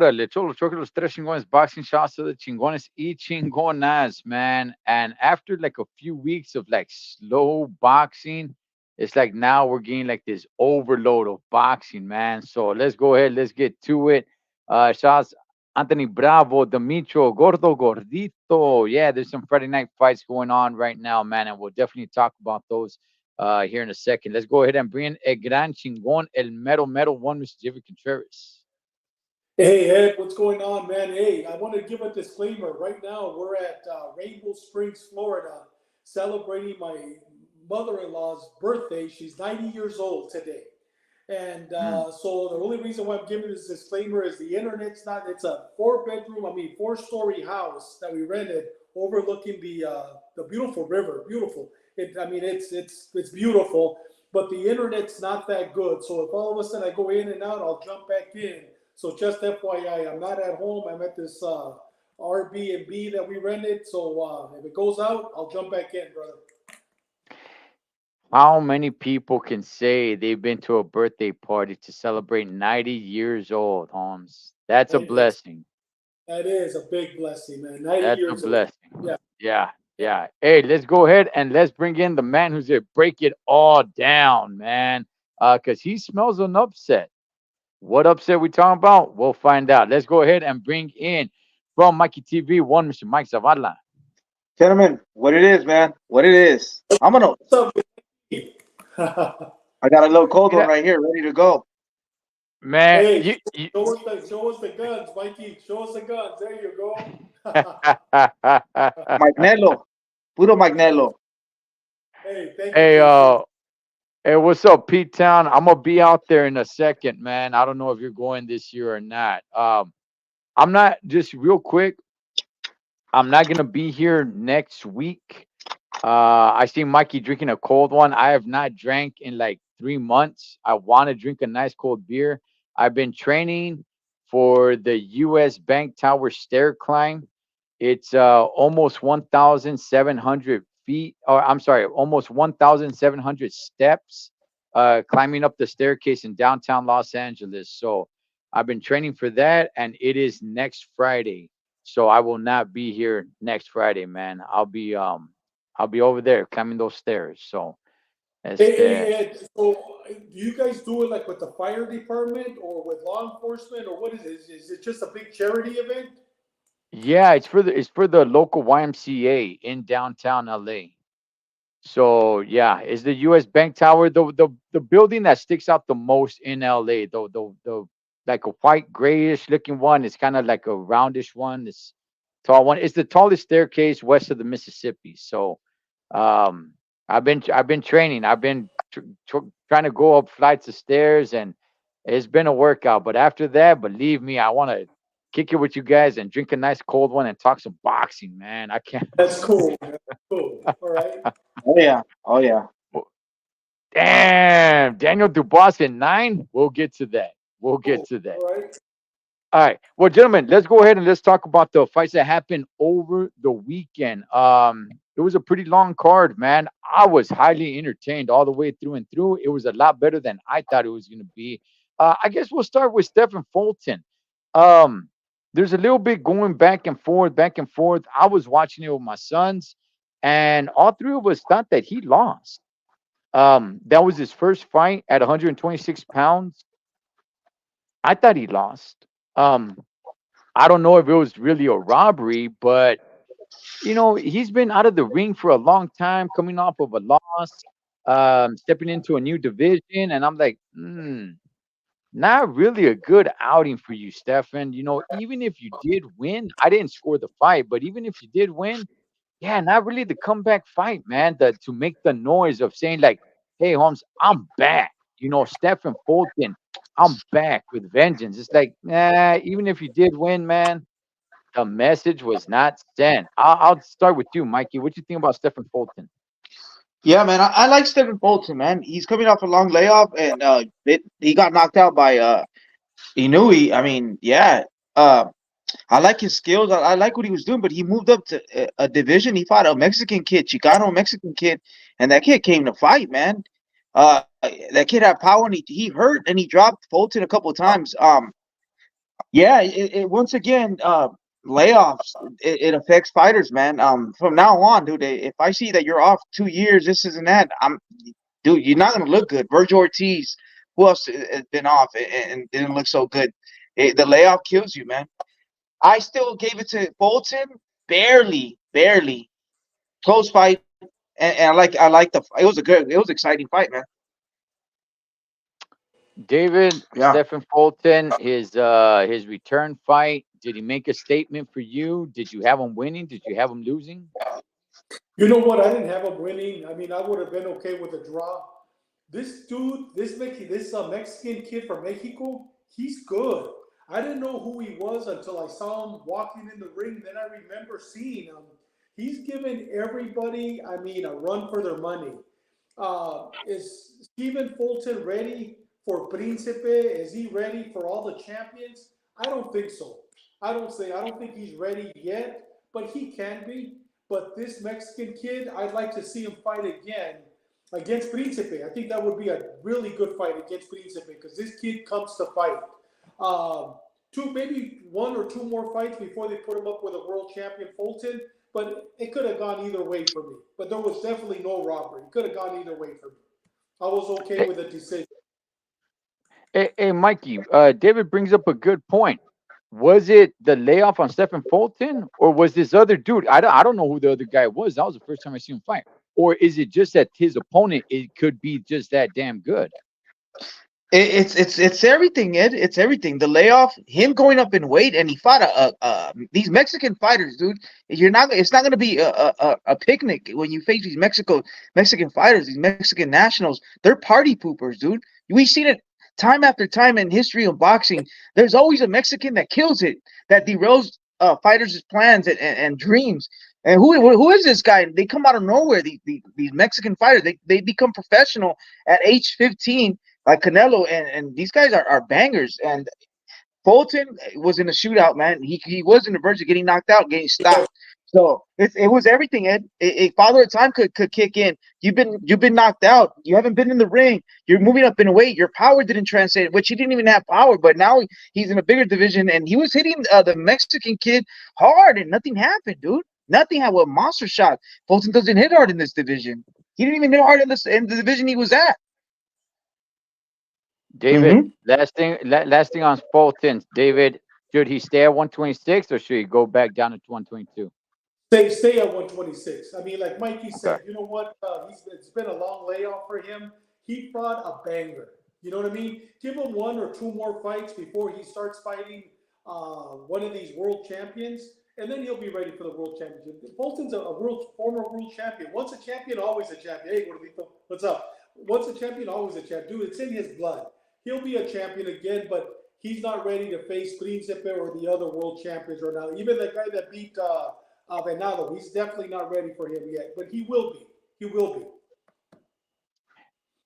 Órale, Cholo Choque, los tres chingones, boxing shots to the chingones y chingonas, man. And after like a few weeks of like slow boxing, it's like now we're getting like this overload of boxing, man. So let's go ahead, let's get to it. Shots Anthony Bravo, Demetrio, Gordo, Gordito. Yeah, there's some Friday night fights going on right now, man, and we'll definitely talk about those here in a second. Let's go ahead and bring in El Gran Chingon, El Mero Mero one, Mr. Jeffrey Contreras. Hey, Ed, what's going on, man? Hey, I want to give a disclaimer. Right now, we're at Rainbow Springs, Florida, celebrating my mother in law's birthday. She's 90 years old today. And Mm. so the only reason why I'm giving this disclaimer is the internet's not, it's a four-story house that we rented overlooking the beautiful river. Beautiful. It's beautiful, but the internet's not that good. So if all of a sudden I go in and out, I'll jump back in. So just FYI, I'm not at home. I'm at this Airbnb that we rented. So if it goes out, I'll jump back in, brother. How many people can say they've been to a birthday party to celebrate 90 years old, Holmes? That's a It's, blessing. that is a big blessing, man. 90 That's a years old. blessing. Yeah. Yeah, Yeah. yeah. Hey, let's go ahead and let's bring in the man who's gonna break it all down, man. Cause he smells an upset. What upset we talking about? We'll find out. Let's go ahead and bring in from Mikey TV one, Mr. Mike Zavala. Gentlemen, what it is, man? What it is? I'm gonna. What's up, I got a little cold You one know, right here, ready to go. man, hey, you show us the guns, Mikey. Show us the guns. There you go. Magnello, puro Magnello. Hey, thank you, hey, JC. hey, what's up, Pete Town? I'm gonna be out there in a second, man. I don't know if you're going this year or not. I'm not just real quick. I'm not gonna be here next week. I see Mikey drinking a cold one. I have not drank in like 3 months. I want to drink a nice cold beer. I've been training for the U.S. Bank Tower stair climb. It's almost 1,700 feet. Or I'm sorry, almost 1,700 steps. Climbing up the staircase in downtown Los Angeles. So I've been training for that, and it is next Friday. So I will not be here next Friday, man. I'll be over there climbing those stairs. So Hey, este, Ed. So, do you guys do it like with the fire department or with law enforcement, or what is it? Is it just a big charity event? yeah, it's for the local YMCA in downtown LA. So yeah, it's the US Bank Tower, the building that sticks out the most in LA. The like a white grayish looking one. It's kind of like a roundish one. It's tall one. It's the tallest staircase west of the Mississippi. So I've been training. I've been trying to go up flights of stairs, and it's been a workout. But after that, believe me, I want to kick it with you guys and drink a nice cold one and talk some boxing, man. I can't. That's cool. Man. Cool. All right. Oh yeah, oh yeah. Damn, Daniel Dubois in 9. We'll get to that. We'll get Cool. to that. All right. All right. Well, gentlemen, let's go ahead and let's talk about the fights that happened over the weekend. It was a pretty long card, man. I was highly entertained all the way through and through. It was a lot better than I thought it was going to be. I guess we'll start with Stephen Fulton. Um, there's a little bit going back and forth, back and forth. I was watching it with my sons, and all three of us thought that he lost. That was his first fight at 126 pounds. I thought he lost. Um, I don't know if it was really a robbery, but he's been out of the ring for a long time, coming off of a loss, stepping into a new division, and I'm like, not really a good outing for you, Stefan. Even if you did win, I didn't score the fight, but even if you did win, yeah, not really the comeback fight, man. To make the noise of saying like, "Hey, Holmes, I'm back." Stephen Fulton, I'm back with vengeance. It's like, nah. Even if you did win, man, the message was not sent. I'll start with you, Mikey. What do you think about Stephen Fulton? Yeah, man. I like Stephen Bolton, man. He's coming off a long layoff, and he got knocked out by Inui. I mean, yeah. Uh, I like his skills. I like what he was doing, but he moved up to a division. He fought a Mexican kid, Chicano Mexican kid, and that kid came to fight, man. That kid had power, and he hurt, and he dropped Fulton a couple of times. Yeah, once again, layoffs. It affects fighters, man. From now on, dude. If I see that you're off 2 years, this isn't that. Dude, you're not gonna look good. Virgil Ortiz, who else has been off and didn't look so good? The layoff kills you, man. I still gave it to Bolton, barely, barely. Close fight, and I like the. It was a good, it was an exciting fight, man. David, Yeah. Stephen Fulton, his return fight. Did he make a statement for you? Did you have him winning? Did you have him losing? You know what? I didn't have him winning. I mean, I would have been okay with a draw. This dude, this Mexican kid from Mexico, he's good. I didn't know who he was until I saw him walking in the ring. Then I remember seeing him. He's giving everybody, I mean, a run for their money. Is Stephen Fulton ready for Principe? Is he ready for all the champions? I don't think so. I don't think he's ready yet, but he can be. But this Mexican kid, I'd like to see him fight again against Principe. I think that would be a really good fight against Principe because this kid comes to fight. Maybe one or two more fights before they put him up with a world champion Fulton. But it could have gone either way for me. But there was definitely no robbery. It could have gone either way for me. I was okay Hey, with the decision. hey, Mikey, David brings up a good point. Was it the layoff on Stephen Fulton, or was this other dude? I don't know who the other guy was. That was the first time I see him fight. Or is it just that his opponent it could be just that damn good? It's everything, Ed. It's everything. The layoff, him going up in weight, and he fought these Mexican fighters, dude. You're not. It's not going to be a picnic when you face these Mexican fighters, these Mexican nationals. They're party poopers, dude. We've seen it time after time in history of boxing. There's always a Mexican that kills it, that derails fighters' plans and dreams. And who is this guy? They come out of nowhere. These Mexican fighters, they become professional at age 15 like Canelo, and these guys are bangers. And Fulton was in a shootout, man. He was in the verge of getting knocked out, getting stopped. So it was everything, Ed. Father of time could kick in. You've been knocked out. You haven't been in the ring. You're moving up in weight. Your power didn't translate, which he didn't even have power. But now he's in a bigger division, and he was hitting the Mexican kid hard, and nothing happened, dude. Nothing happened. A monster shot. Fulton doesn't hit hard in this division. He didn't even hit hard in the division he was at. David, Mm-hmm. last thing on Fulton. David, should he stay at 126 or should he go back down to 122? Stay at 126. I mean, like Mikey Okay. said, you know what? It's been a long layoff for him. He fought a banger. You know what I mean? Give him one or two more fights before he starts fighting one of these world champions, and then he'll be ready for the world championship. Bolton's a former world champion. Once a champion, always a champion. Hey, what's up? Once a champion, always a champion. Dude, it's in his blood. He'll be a champion again, but he's not ready to face Principe or the other world champions right now. Even the guy that beat Venado, he's definitely not ready for him yet, but he will be. He will be.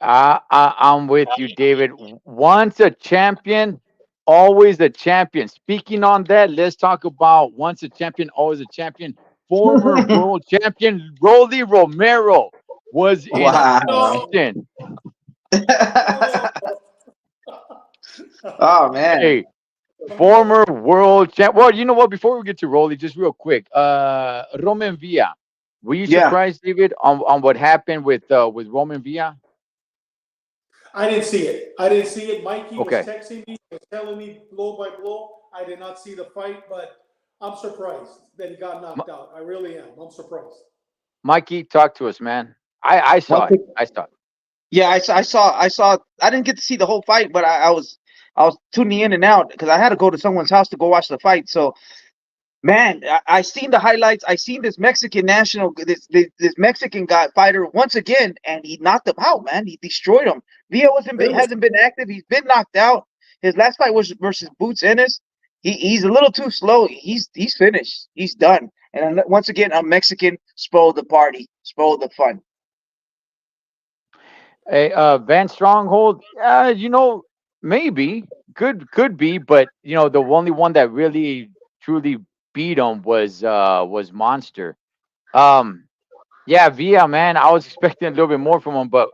I'm with you, David. Once a champion, always a champion. Speaking on that, let's talk about once a champion, always a champion. Former world champion Rolly Romero was in Wow. No, Houston. no. Oh man. Hey, former world champ. Well, you know what? Before we get to Rolly, just real quick, Roman Villa. Were you Yeah. surprised, David, on what happened with Roman Villa? I didn't see it. I didn't see it. Mikey was Okay, texting me, was telling me blow by blow. I did not see the fight, but I'm surprised that he got M- knocked out. I really am. I'm surprised. Mikey, talk to us, man. I One saw it. quick. I saw it. Yeah, I saw. I didn't get to see the whole fight, but I was tuning in and out because I had to go to someone's house to go watch the fight. So man, I seen the highlights. I seen this Mexican national, this Mexican guy fighter once again, and he knocked him out. Man, he destroyed him. Villa Really? hasn't been active. He's been knocked out. His last fight was versus Boots Ennis. He's a little too slow. He's finished. He's done. And once again, a Mexican spoiled the party, spoiled the fun. Hey, Van Stronghold. Maybe could be, but the only one that really truly beat him was Monster. Um, yeah, Villa, man. I was expecting a little bit more from him, but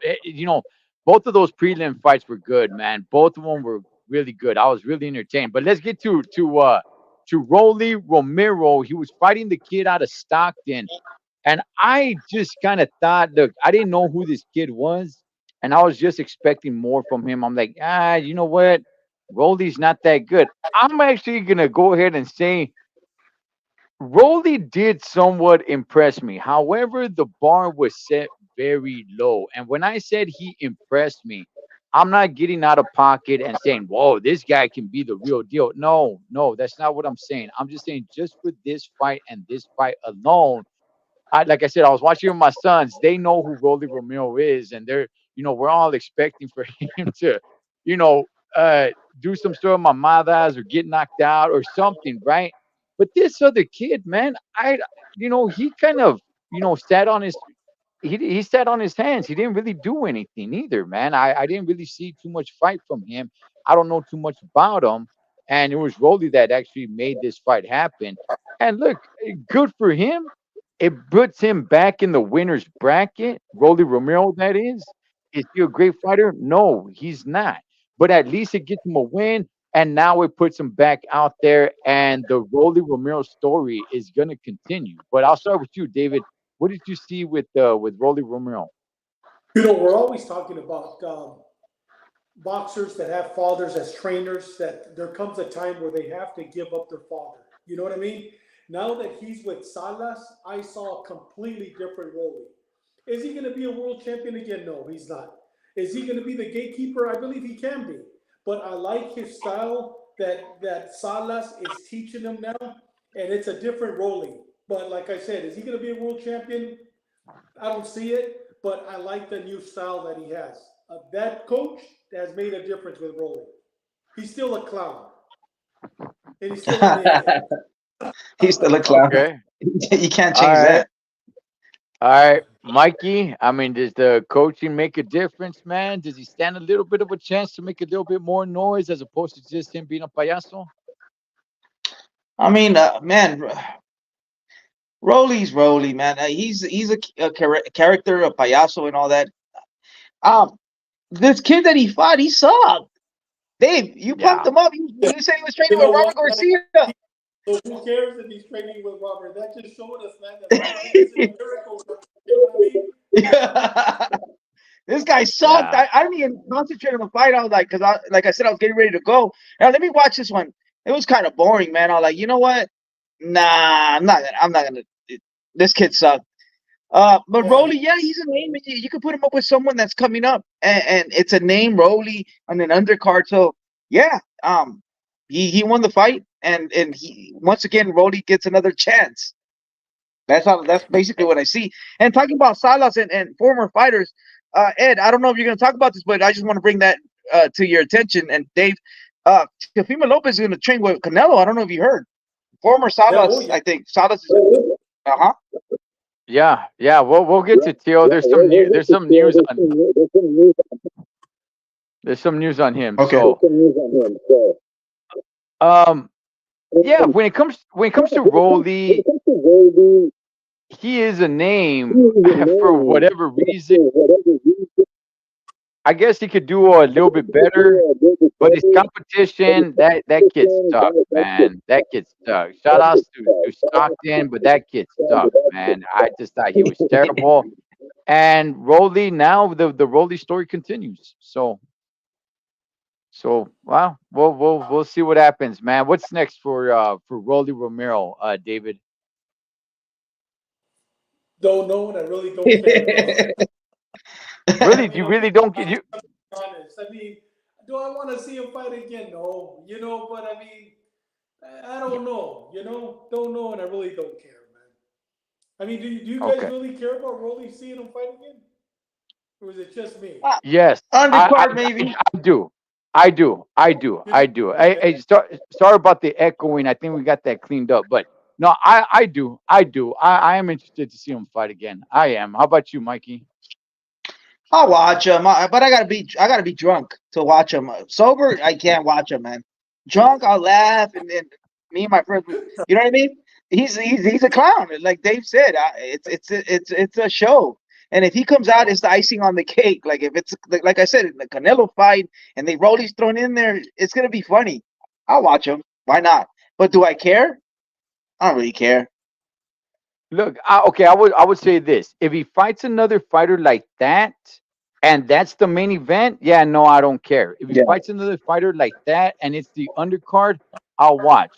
both of those prelim fights were good, man. Both of them were really good. I was really entertained. But let's get to Rolly Romero. He was fighting the kid out of Stockton, and I just kind of thought, look, I didn't know who this kid was, and I was just expecting more from him. I'm like, you know what? Rolly's not that good. I'm actually gonna go ahead and say Rolly did somewhat impress me. However, the bar was set very low. And when I said he impressed me, I'm not getting out of pocket and saying, whoa, this guy can be the real deal. No, no, that's not what I'm saying. I'm just saying, just for this fight and this fight alone, like I said, I was watching with my sons. They know who Rolly Romero is, and we're all expecting for him to, you know, uh, do some sort of mamadas or get knocked out or something, right? But this other kid, man, he kind of, sat on his he sat on his hands. He didn't really do anything either, man. I didn't really see too much fight from him. I don't know too much about him. And it was Rolly that actually made this fight happen. And look, good for him. It puts him back in the winner's bracket. Rolly Romero, that is. Is he a great fighter? No, he's not. But at least it gets him a win. And now it puts him back out there. And the Rolly Romero story is going to continue. But I'll start with you, David. What did you see with Rolly Romero? We're always talking about boxers that have fathers as trainers, that there comes a time where they have to give up their father. You know what I mean? Now that he's with Salas, I saw a completely different Rolly. Is he going to be a world champion again? No, he's not. Is he going to be the gatekeeper? I believe he can be. But I like his style that Salas is teaching him now, and it's a different Rolly. But like I said, is he going to be a world champion? I don't see it, but I like the new style that he has. That coach has made a difference with Rolly. He's still a clown, and he's still an idiot. He's still a clown. Okay. You can't All change right. that. All right. Mikey, I mean, does the coaching make a difference, man? Does he stand a little bit of a chance to make a little bit more noise as opposed to just him being a payaso? I mean, man, Rolly's Rolly, man. He's a character, a payaso, and all that. Um, this kid that he fought, he sucked. Dave, you pumped Yeah. him up. You said he was training You with know Robert what? Garcia. So who cares if he's training with Robert? That just showed us, man, that Robert is a miracle. You know what I mean? Yeah. This guy sucked. Yeah. I didn't even concentrate on the fight. I was like, because like I said, I was getting ready to go. Now let me watch this one. It was kind of boring, man. I was like, you know what? Nah, I'm not gonna. This kid sucked. But Yeah, Rolly, yeah, he's a name. You could put him up with someone that's coming up, and it's a name, Rolly, on an undercard. So yeah, he won the fight, and he once again, Rolly gets another chance. That's basically what I see. And talking about Salas and former fighters, Ed, I don't know if you're going to talk about this, but I just want to bring that to your attention. And Dave, Teofimo Lopez is going to train with Canelo. I don't know if you heard. Former yeah, oh Salas, yeah. I think Salas is. Uh huh. Yeah. Yeah. We'll get to Tio. There's some news on him. Okay. So um yeah, when it comes to Rolly, he is a name for whatever reason. I guess he could do a little bit better, but his competition, that kid sucks, man. That kid sucks. Shout outs to Stockton, but that kid sucks, man. I just thought he was terrible. And Rolly, now the Rolly story continues. So well, we'll see what happens, man. What's next for Rolly Romero, David? Don't know, and I really don't care, bro. Really, You you know, really don't get you. honest. I mean, do I want to see him fight again? No, but I mean, I don't know. Don't know, and I really don't care, man. I mean, do you guys Okay. really care about Rolly seeing him fight again, or is it just me? Yes, Undercard, maybe. I do. I do. I do. You I do? do. Okay. Sorry about the echoing. I think we got that cleaned up. But no, I do. I do. I am interested to see him fight again. I am. How about you, Mikey? I'll watch him, but I gotta be drunk to watch him. Sober, I can't watch him, man. Drunk, I'll laugh, and then me and my friends, you know what I mean? He's a clown, like Dave said. It's a show, And if he comes out, it's the icing on the cake. Like if it's like I said, in the Canelo fight, and they Rolly's thrown in there, it's gonna be funny. I'll watch him. Why not? But do I care? I don't really care. Look, okay, I would say this: if he fights another fighter like that, and that's the main event, yeah, no, I don't care. If he Yeah. fights another fighter like that, and it's the undercard, I'll watch.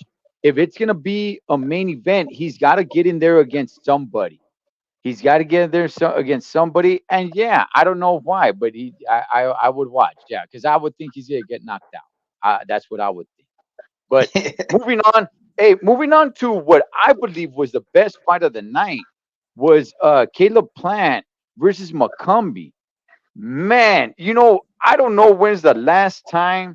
If it's gonna be a main event, he's got to get in there against somebody. He's got to get in there against somebody, and yeah, I don't know why, but I would watch, yeah, because I would think he's gonna get knocked out. That's what I would think. But moving on, hey, moving on to what I believe was the best fight of the night was Caleb Plant versus McCumbee. Man, I don't know when's the last time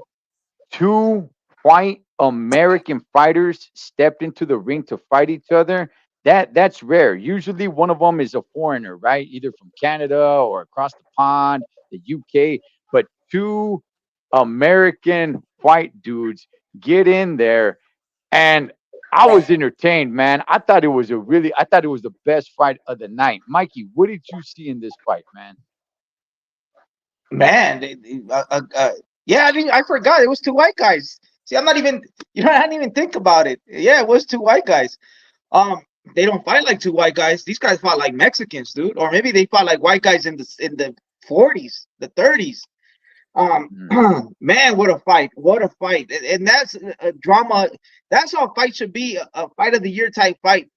two white American fighters stepped into the ring to fight each other. That's rare. Usually one of them is a foreigner, right? Either from Canada or across the pond, the UK. But two American white dudes get in there, and I was entertained, man. I thought it was the best fight of the night. Mikey, what did you see in this fight, man? Man, yeah, I forgot it was two white guys. See, I'm not even, I didn't even think about it. Yeah, it was two white guys. Um, they don't fight like two white guys. These guys fought like Mexicans, dude. Or maybe they fought like white guys in the 40s, the 30s. Mm. Man, what a fight! What a fight! And that's a drama. That's how a fight should be, a fight of the year type fight.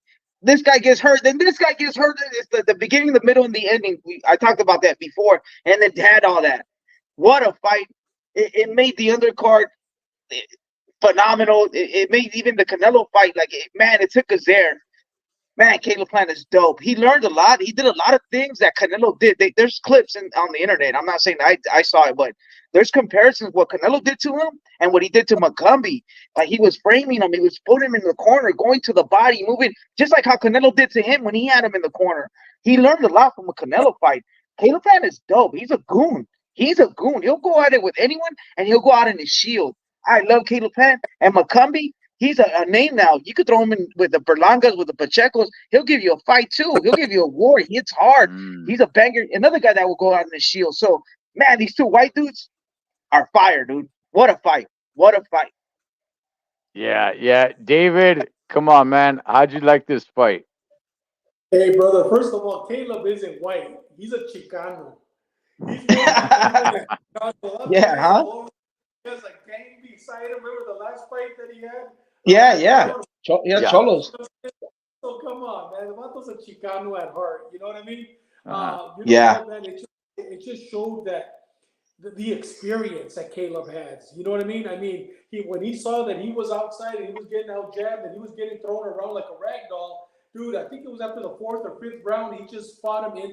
This guy gets hurt, then this guy gets hurt. It's the beginning, the middle, and the ending. I talked about that before, and it had all that. What a fight! It made the undercard phenomenal. It made even the Canelo fight like man. It took us there. Man, Caleb Plant is dope. He learned a lot. He did a lot of things that Canelo did. There's clips on the internet. I'm not saying I saw it, but there's comparisons what Canelo did to him and what he did to McCumbee. Like he was framing him, he was putting him in the corner, going to the body, moving just like how Canelo did to him when he had him in the corner. He learned a lot from a Canelo fight. Caleb Plant is dope. He's a goon. He's a goon. He'll go at it with anyone, and he'll go out in his shield. I love Caleb Plant and McCumbee. He's a name now. You could throw him in with the Berlangas, with the Pachecos. He'll give you a fight too. He'll give you a war. He hits hard. Mm. He's a banger. Another guy that will go out in the shield. So, man, these two white dudes are fire, dude. What a fight. What a fight. Yeah, yeah. David, come on, man. How'd you like this fight? Hey, brother. First of all, Caleb isn't white. He's a Chicano. He's more Chicano than Chicano. I'm Yeah, telling huh? you, he has a gang beside him. Remember the last fight that he had? Yeah, yeah. Yeah, Yeah. Cholos. So come on, man. The Vato's a Chicano at heart. You know what I mean? Uh-huh. You know Yeah. what, man? It just showed that the experience that Caleb has. You know what I mean? I mean, when he saw that he was outside and he was getting out jabbed and he was getting thrown around like a rag doll, dude, I think it was after the fourth or fifth round, he just fought him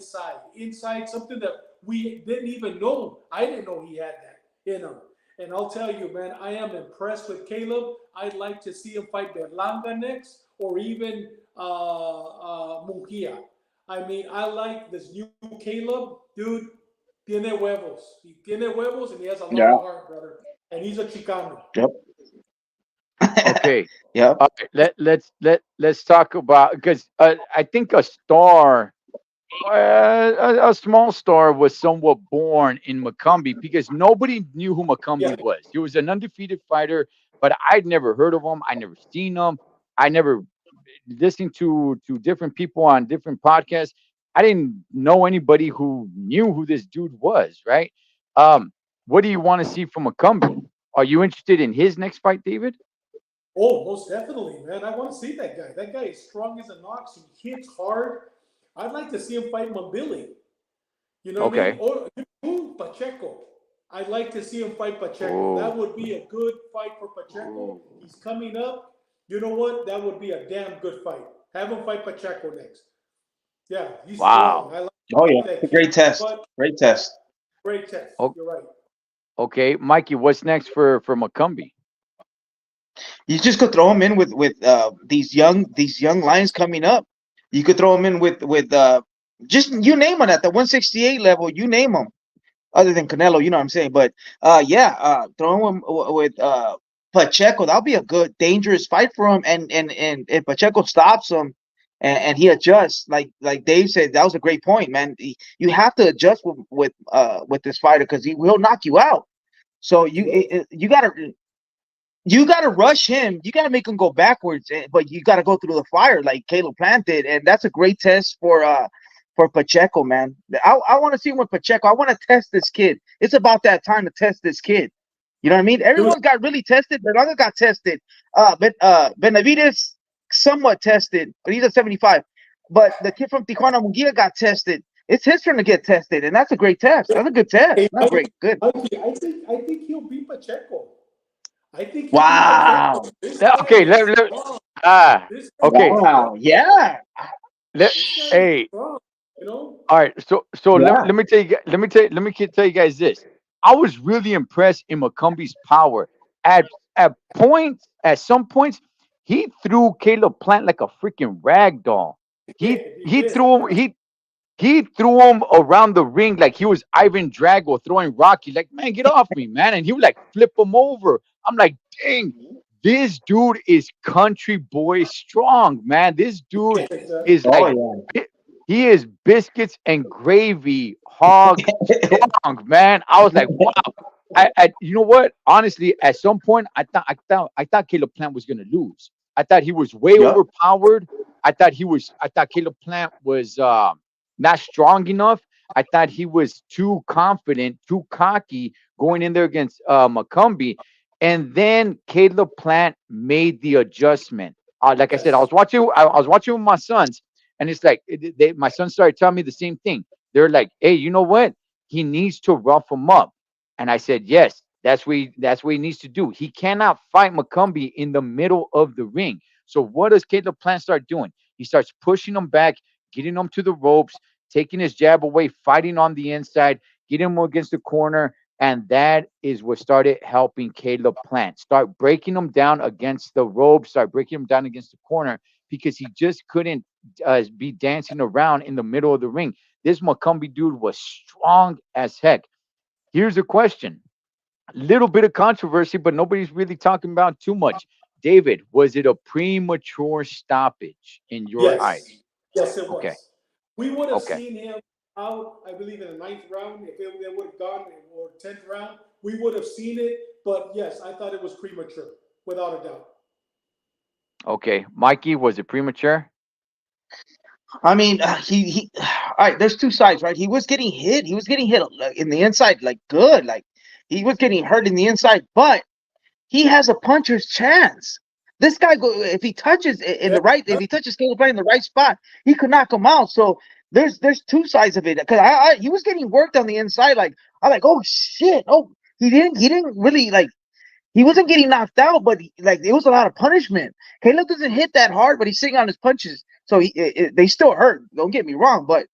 inside something that we didn't even know. I didn't know he had that in him. And I'll tell you, man, I am impressed with Caleb. I'd like to see him fight Berlanga next, or even Munguia. I mean, I like this new Caleb, dude. Tiene huevos. He tiene huevos, and he has a lot Yeah. of heart, brother. And he's a Chicano. Yep. Okay. Yep. All right. Let's talk about, because I think a small star was somewhat born in McCumbee because nobody knew who Yeah. McCumbee was. He was an undefeated fighter, but I'd never heard of him. I never seen him. I never listened to different people on different podcasts. I didn't know anybody who knew who this dude was, right? Um, what do you want to see from McCumbee? Are you interested in his next fight, David? Oh, most definitely, man. I want to see that guy. That guy is strong as an ox. He hits hard. I'd like to see him fight Mabili. You know what I mean? Okay. Or Pacheco. I'd like to see him fight Pacheco. Oh, That would be a good fight for Pacheco. oh, He's coming up. You know what? That would be a damn good fight. Have him fight Pacheco next. Yeah, he's strong. wow. I like Oh yeah. that It's a kid. great test. But Great test. great test. O- You're right. Okay, Mikey, what's next for McCumbee? You just could throw him in with these young lions coming up. You could throw him in with just you name them at the 168 level. You name them. Other than Canelo, you know what I'm saying. But yeah, throw him with Pacheco. That'll be a good, dangerous fight for him. And if Pacheco stops him, and he adjusts. Like Dave said, that was a great point, man. You have to adjust with this fighter because he will knock you out. So you gotta rush him. You gotta make him go backwards, but you gotta go through the fire like Caleb Plant did, and that's a great test for Pacheco, man. I want to see him with Pacheco. I want to test this kid. It's about that time to test this kid. You know what I mean? Dude, Everyone got really tested. Bernardo got tested. But Benavides somewhat tested, but he's at 75. But the kid from Tijuana, Munguia, got tested. It's his turn to get tested, and that's a great test. That's a good test. hey, Not great, good. I think he'll beat Pacheco. I think he'll beat Pacheco. Wow. This guy Okay, is strong. ah, This guy okay. is strong. Wow. Yeah. Let, This guy is hey, strong. You know? all right. So Yeah. let me tell you, tell you guys this. I was really impressed in McCombie's power. At some points, he threw Caleb Plant like a freaking rag doll. He He did. He he did. threw him. He threw him around the ring like he was Ivan Drago throwing Rocky. Like, man, get off me, man. And he would like flip him over. I'm like, dang, this dude is country boy strong, man. This dude Yes, is Oh like, yeah. he is biscuits and gravy, hog strong, man. I was like, wow. You know what? Honestly, at some point, I thought Caleb Plant was gonna lose. I thought he was way Yep. overpowered. I thought Caleb Plant was not strong enough. I thought he was too confident, too cocky going in there against McCombie. And then Caleb Plant made the adjustment. Like I said, yes. I was watching with my sons, and it's like my sons started telling me the same thing. They're like, "Hey, you know what? He needs to rough him up." And I said, "Yes, that's what he needs to do. He cannot fight McCombie in the middle of the ring." So what does Caleb Plant start doing? He starts pushing him back, getting him to the ropes, taking his jab away, fighting on the inside, getting him against the corner. And that is what started helping Caleb Plant. Start breaking him down against the ropes, start breaking him down against the corner because he just couldn't be dancing around in the middle of the ring. This McCombie dude was strong as heck. Here's a question. Little bit of controversy, but nobody's really talking about too much. David, was it a premature stoppage in your Yes. eyes? Yes, it Okay. was. We would have Okay. seen him out, I believe, in the ninth round. If they would have gone or 10th round, we would have seen it. But yes, I thought it was premature, without a doubt. Okay. Mikey, was it premature? I mean, he. All right. There's two sides, right? He was getting hit. He was getting hit like, in the inside, like good. Like he was getting hurt in the inside, but he has a puncher's chance. This guy go if he touches in Yeah. the right, if he touches Caleb Plant in the right spot, he could knock him out. So there's two sides of it because he was getting worked on the inside. Like I'm like, oh shit, oh he didn't really like he wasn't getting knocked out, but like it was a lot of punishment. Caleb doesn't hit that hard, but he's sitting on his punches, so they still hurt. Don't get me wrong, but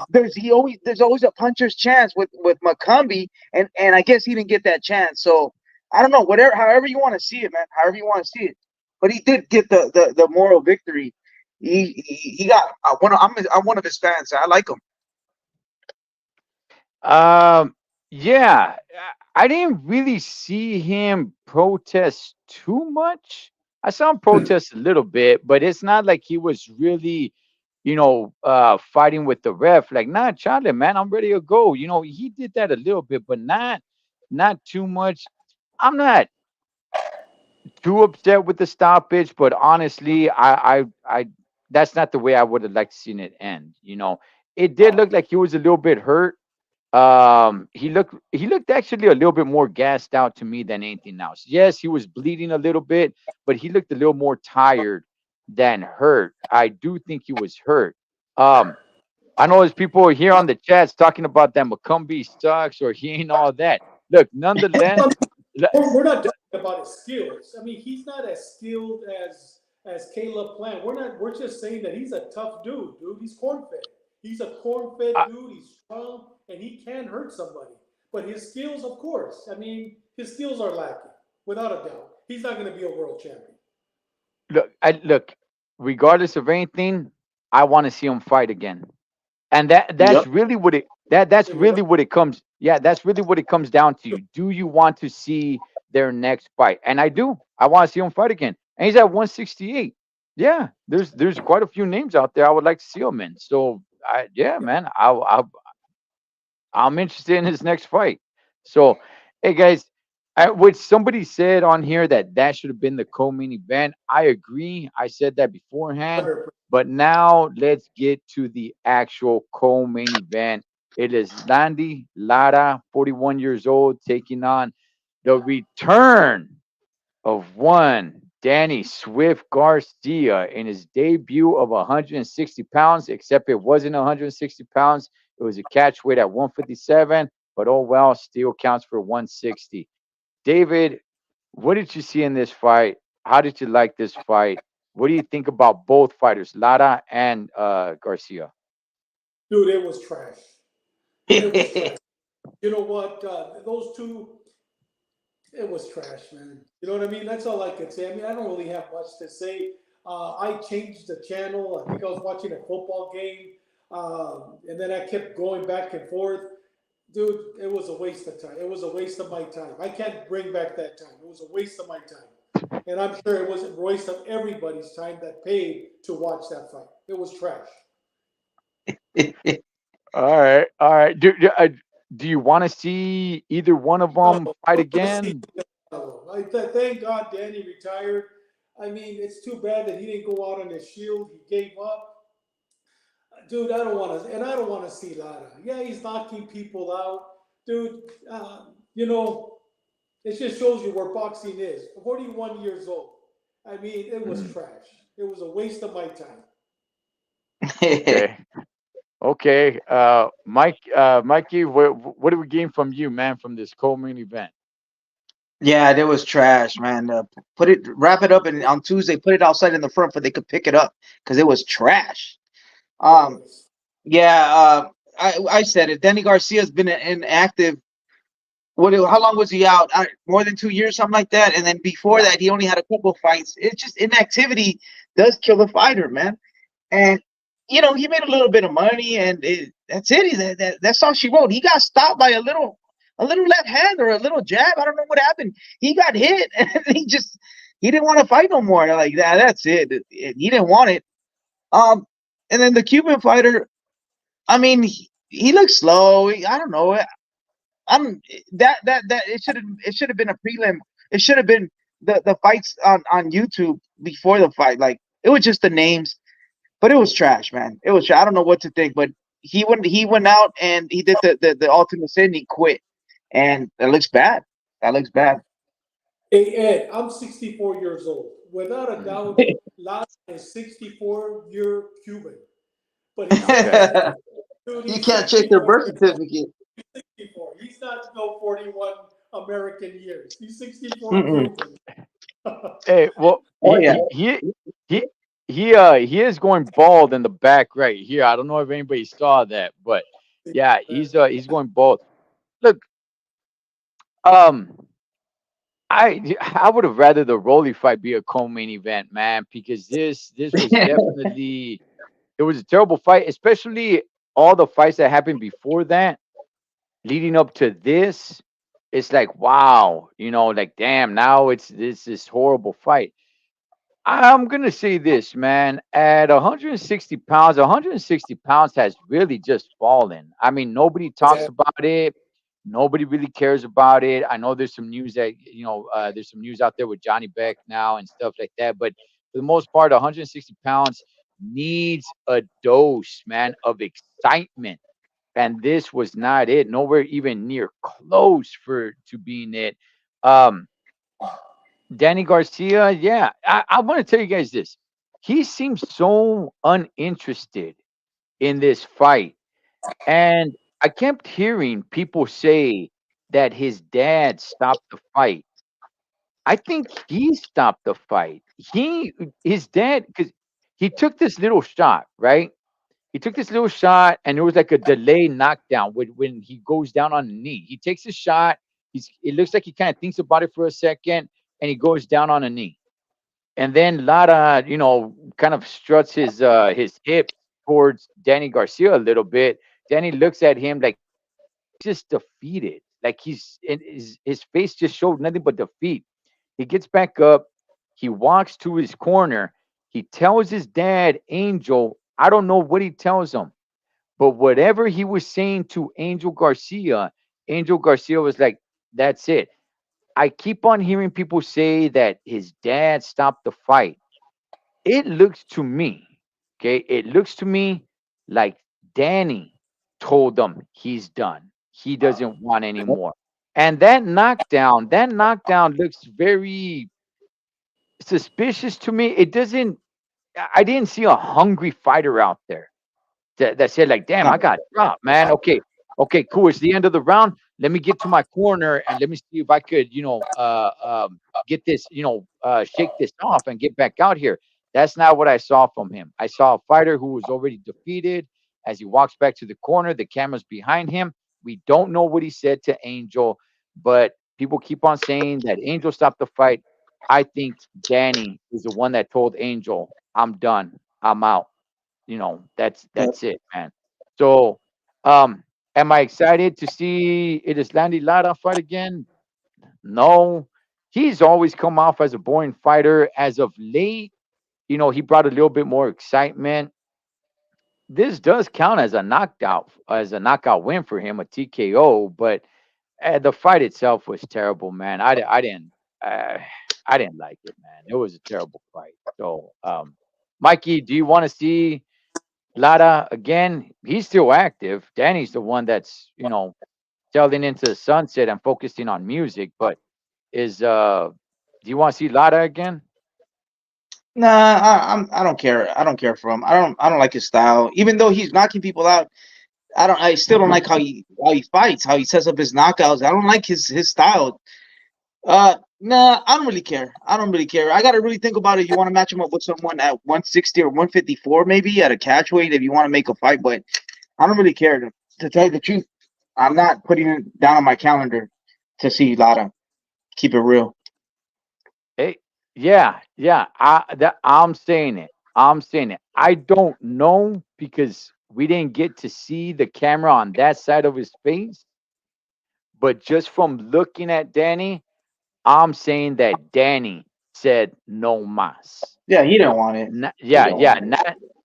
there's always a puncher's chance with McCombie, and I guess he didn't get that chance. So I don't know, whatever, however you want to see it, man, however you want to see it. But he did get the moral victory. He got I'm one of his fans. I like him. Um, yeah, I didn't really see him protest too much. I saw him protest a little bit, but it's not like he was really, fighting with the ref. Like, nah, Charlie, man, I'm ready to go. He did that a little bit, but not too much. I'm not too upset with the stoppage, but honestly, that's not the way I would have liked to seen it end. It did look like he was a little bit hurt. He looked actually a little bit more gassed out to me than anything else. Yes, he was bleeding a little bit, but he looked a little more tired than hurt. I do think he was hurt. Um, I know there's people here on the chats talking about that McCombie sucks or he ain't all that. Look, nonetheless, le- We're not talking about his skills. I mean, he's not as skilled as Caleb Plant. We're just saying that he's a tough dude. He's corn fed. He's a corn fed I, dude. He's strong and he can hurt somebody. But his skills, of course, I mean, his skills are lacking, without a doubt. He's not going to be a world champion. look. Regardless of anything, I want to see him fight again. And that's Yep. really what that's There you go. really what it comes. Yeah, that's really what it comes down to. Do you want to see their next fight? And I do. I want to see him fight again. And he's at 168. Yeah, there's quite a few names out there I would like to see him in. So yeah, man, I'm interested in his next fight. So, hey guys, which somebody said on here that that should have been the co-main event. I agree. I said that beforehand, 100%. but now let's get to the actual co-main event. It is Landy Lara, 41 years old, taking on the return of one Danny Swift Garcia in his debut of 160 pounds, except it wasn't 160 pounds. It was a catch weight at 157, but oh well, still counts for 160. David, what did you see in this fight? How did you like this fight? What do you think about both fighters, Lara and Garcia? Dude, it was trash. It was trash. You know what? Those two, it was trash, man. You know what I mean? That's all I could say. I mean, I don't really have much to say. I changed the channel. I think I was watching a football game, and then I kept going back and forth. Dude, it was a waste of time. It was a waste of my time. I can't bring back that time. It was a waste of my time. And I'm sure it was a waste of everybody's time that paid to watch that fight. It was trash. All right, all right. Do you want to see either one of No, them I fight don't want to see. again? No. Thank God Danny retired. I mean, it's too bad that he didn't go out on his shield. He gave up. Dude, I don't want to, and I don't want to see Lara. Yeah, he's knocking people out. Dude, you know, it just shows you where boxing is. 41 years old. I mean, it was Mm, trash. It was a waste of my time. okay. Okay, Mikey, what do we gain from you, man, from this co-main event? Yeah, that was trash, man. Put it, wrap it up, and on Tuesday, put it outside in the front for they could pick it up because it was trash. It Um, was. yeah, I said it. Danny Garcia's been inactive. How long was he out? More than 2 years, something like that. And then before Yeah. that, he only had a couple of fights. It's just inactivity does kill a fighter, man. And he made a little bit of money, and that's it. That's all she wrote. He got stopped by a little left hand or a little jab. I don't know what happened. He got hit, and he didn't want to fight no more. Like that. That's it. He didn't want it. Um, and then the Cuban fighter. I mean, he looks slow. I don't know. I'm that it should have been a prelim. It should have been the fights on YouTube before the fight. Like it was just the names, but it was trash, man. It was. I don't know what to think, but he went out and he did the ultimate sin. He quit, and that looks bad. That looks bad. Hey, Ed, I'm 64 years old. Without a doubt, Mhm. Lara is 64-year Cuban. But he's Okay. 64. Dude, You he's can't check their 64 birth years old. certificate. 64. He's not no 41 American years. He's 64 Mm-mm. Cuban. Hey, well, Oh yeah. he he is going bald in the back right here. I don't know if anybody saw that, but yeah, he's going bald. Look, um, I would have rather the Rolly fight be a co-main event, man, because this was definitely it was a terrible fight, especially all the fights that happened before that, leading up to this. It's like wow, like damn, now it's this horrible fight. I'm gonna say this, man. At 160 pounds, 160 pounds has really just fallen. I mean, nobody talks Yeah. about it. Nobody really cares about it. I know there's some news that there's some news out there with Johnny Beck now and stuff like that. But for the most part, 160 pounds needs a dose, man, of excitement. And this was not it. Nowhere even near close for to being it. Um, Danny Garcia, yeah, I want to tell you guys this. He seems so uninterested in this fight. And I kept hearing people say that his dad stopped the fight. I think he stopped the fight. His dad, because he took this little shot, right? He took this little shot, and there was like a delay knockdown when he goes down on the knee. He takes a shot. It looks like he kind of thinks about it for a second, and he goes down on a knee. And then Lara, kind of struts his hips towards Danny Garcia a little bit. Danny looks at him like just defeated. Like his face just showed nothing but defeat. He gets back up, he walks to his corner, He tells his dad, Angel, I don't know what he tells him, but whatever he was saying to Angel Garcia was like, that's it. I keep on hearing people say that his dad stopped the fight. It looks to me, okay, it looks to me like Danny told him he's done. He doesn't want any more. And that knockdown looks very suspicious to me. It doesn't, I didn't see a hungry fighter out there that said like, "Damn, I got dropped, man. Okay, okay, cool. It's the end of the round. Let me get to my corner and let me see if I could, get this, shake this off and get back out here." That's not what I saw from him. I saw a fighter who was already defeated. As he walks back to the corner, the camera's behind him. We don't know what he said to Angel, but people keep on saying that Angel stopped the fight. I think Danny is the one that told Angel, "I'm done. I'm out." That's it, man. So, am I excited to see it is Landy Lara fight again? No. He's always come off as a boring fighter. As of late, he brought a little bit more excitement. This does count as a knockout win for him, a TKO. But the fight itself was terrible, man. Uh, I didn't like it, man. It was a terrible fight. So, Mikey, do you want to see Lara again? He's still active. Danny's the one that's sailing into the sunset and focusing on music. But is do you want to see Lara again? Nah, I don't care. I don't care for him. I don't like his style. Even though he's knocking people out, I still don't like how he fights, how he sets up his knockouts. I don't like his style. Nah, I don't really care. I don't really care. I gotta really think about it. You want to match him up with someone at 160 or 154, maybe at a catch weight if you want to make a fight. But I don't really care. To tell you the truth, I'm not putting it down on my calendar to see Lara. Keep it real. Hey, yeah, yeah. I'm saying it. I'm saying it. I don't know because we didn't get to see the camera on that side of his face. But just from looking at Danny, I'm saying that Danny said no mas. Yeah, he didn't want it. He Yeah, didn't yeah, want it.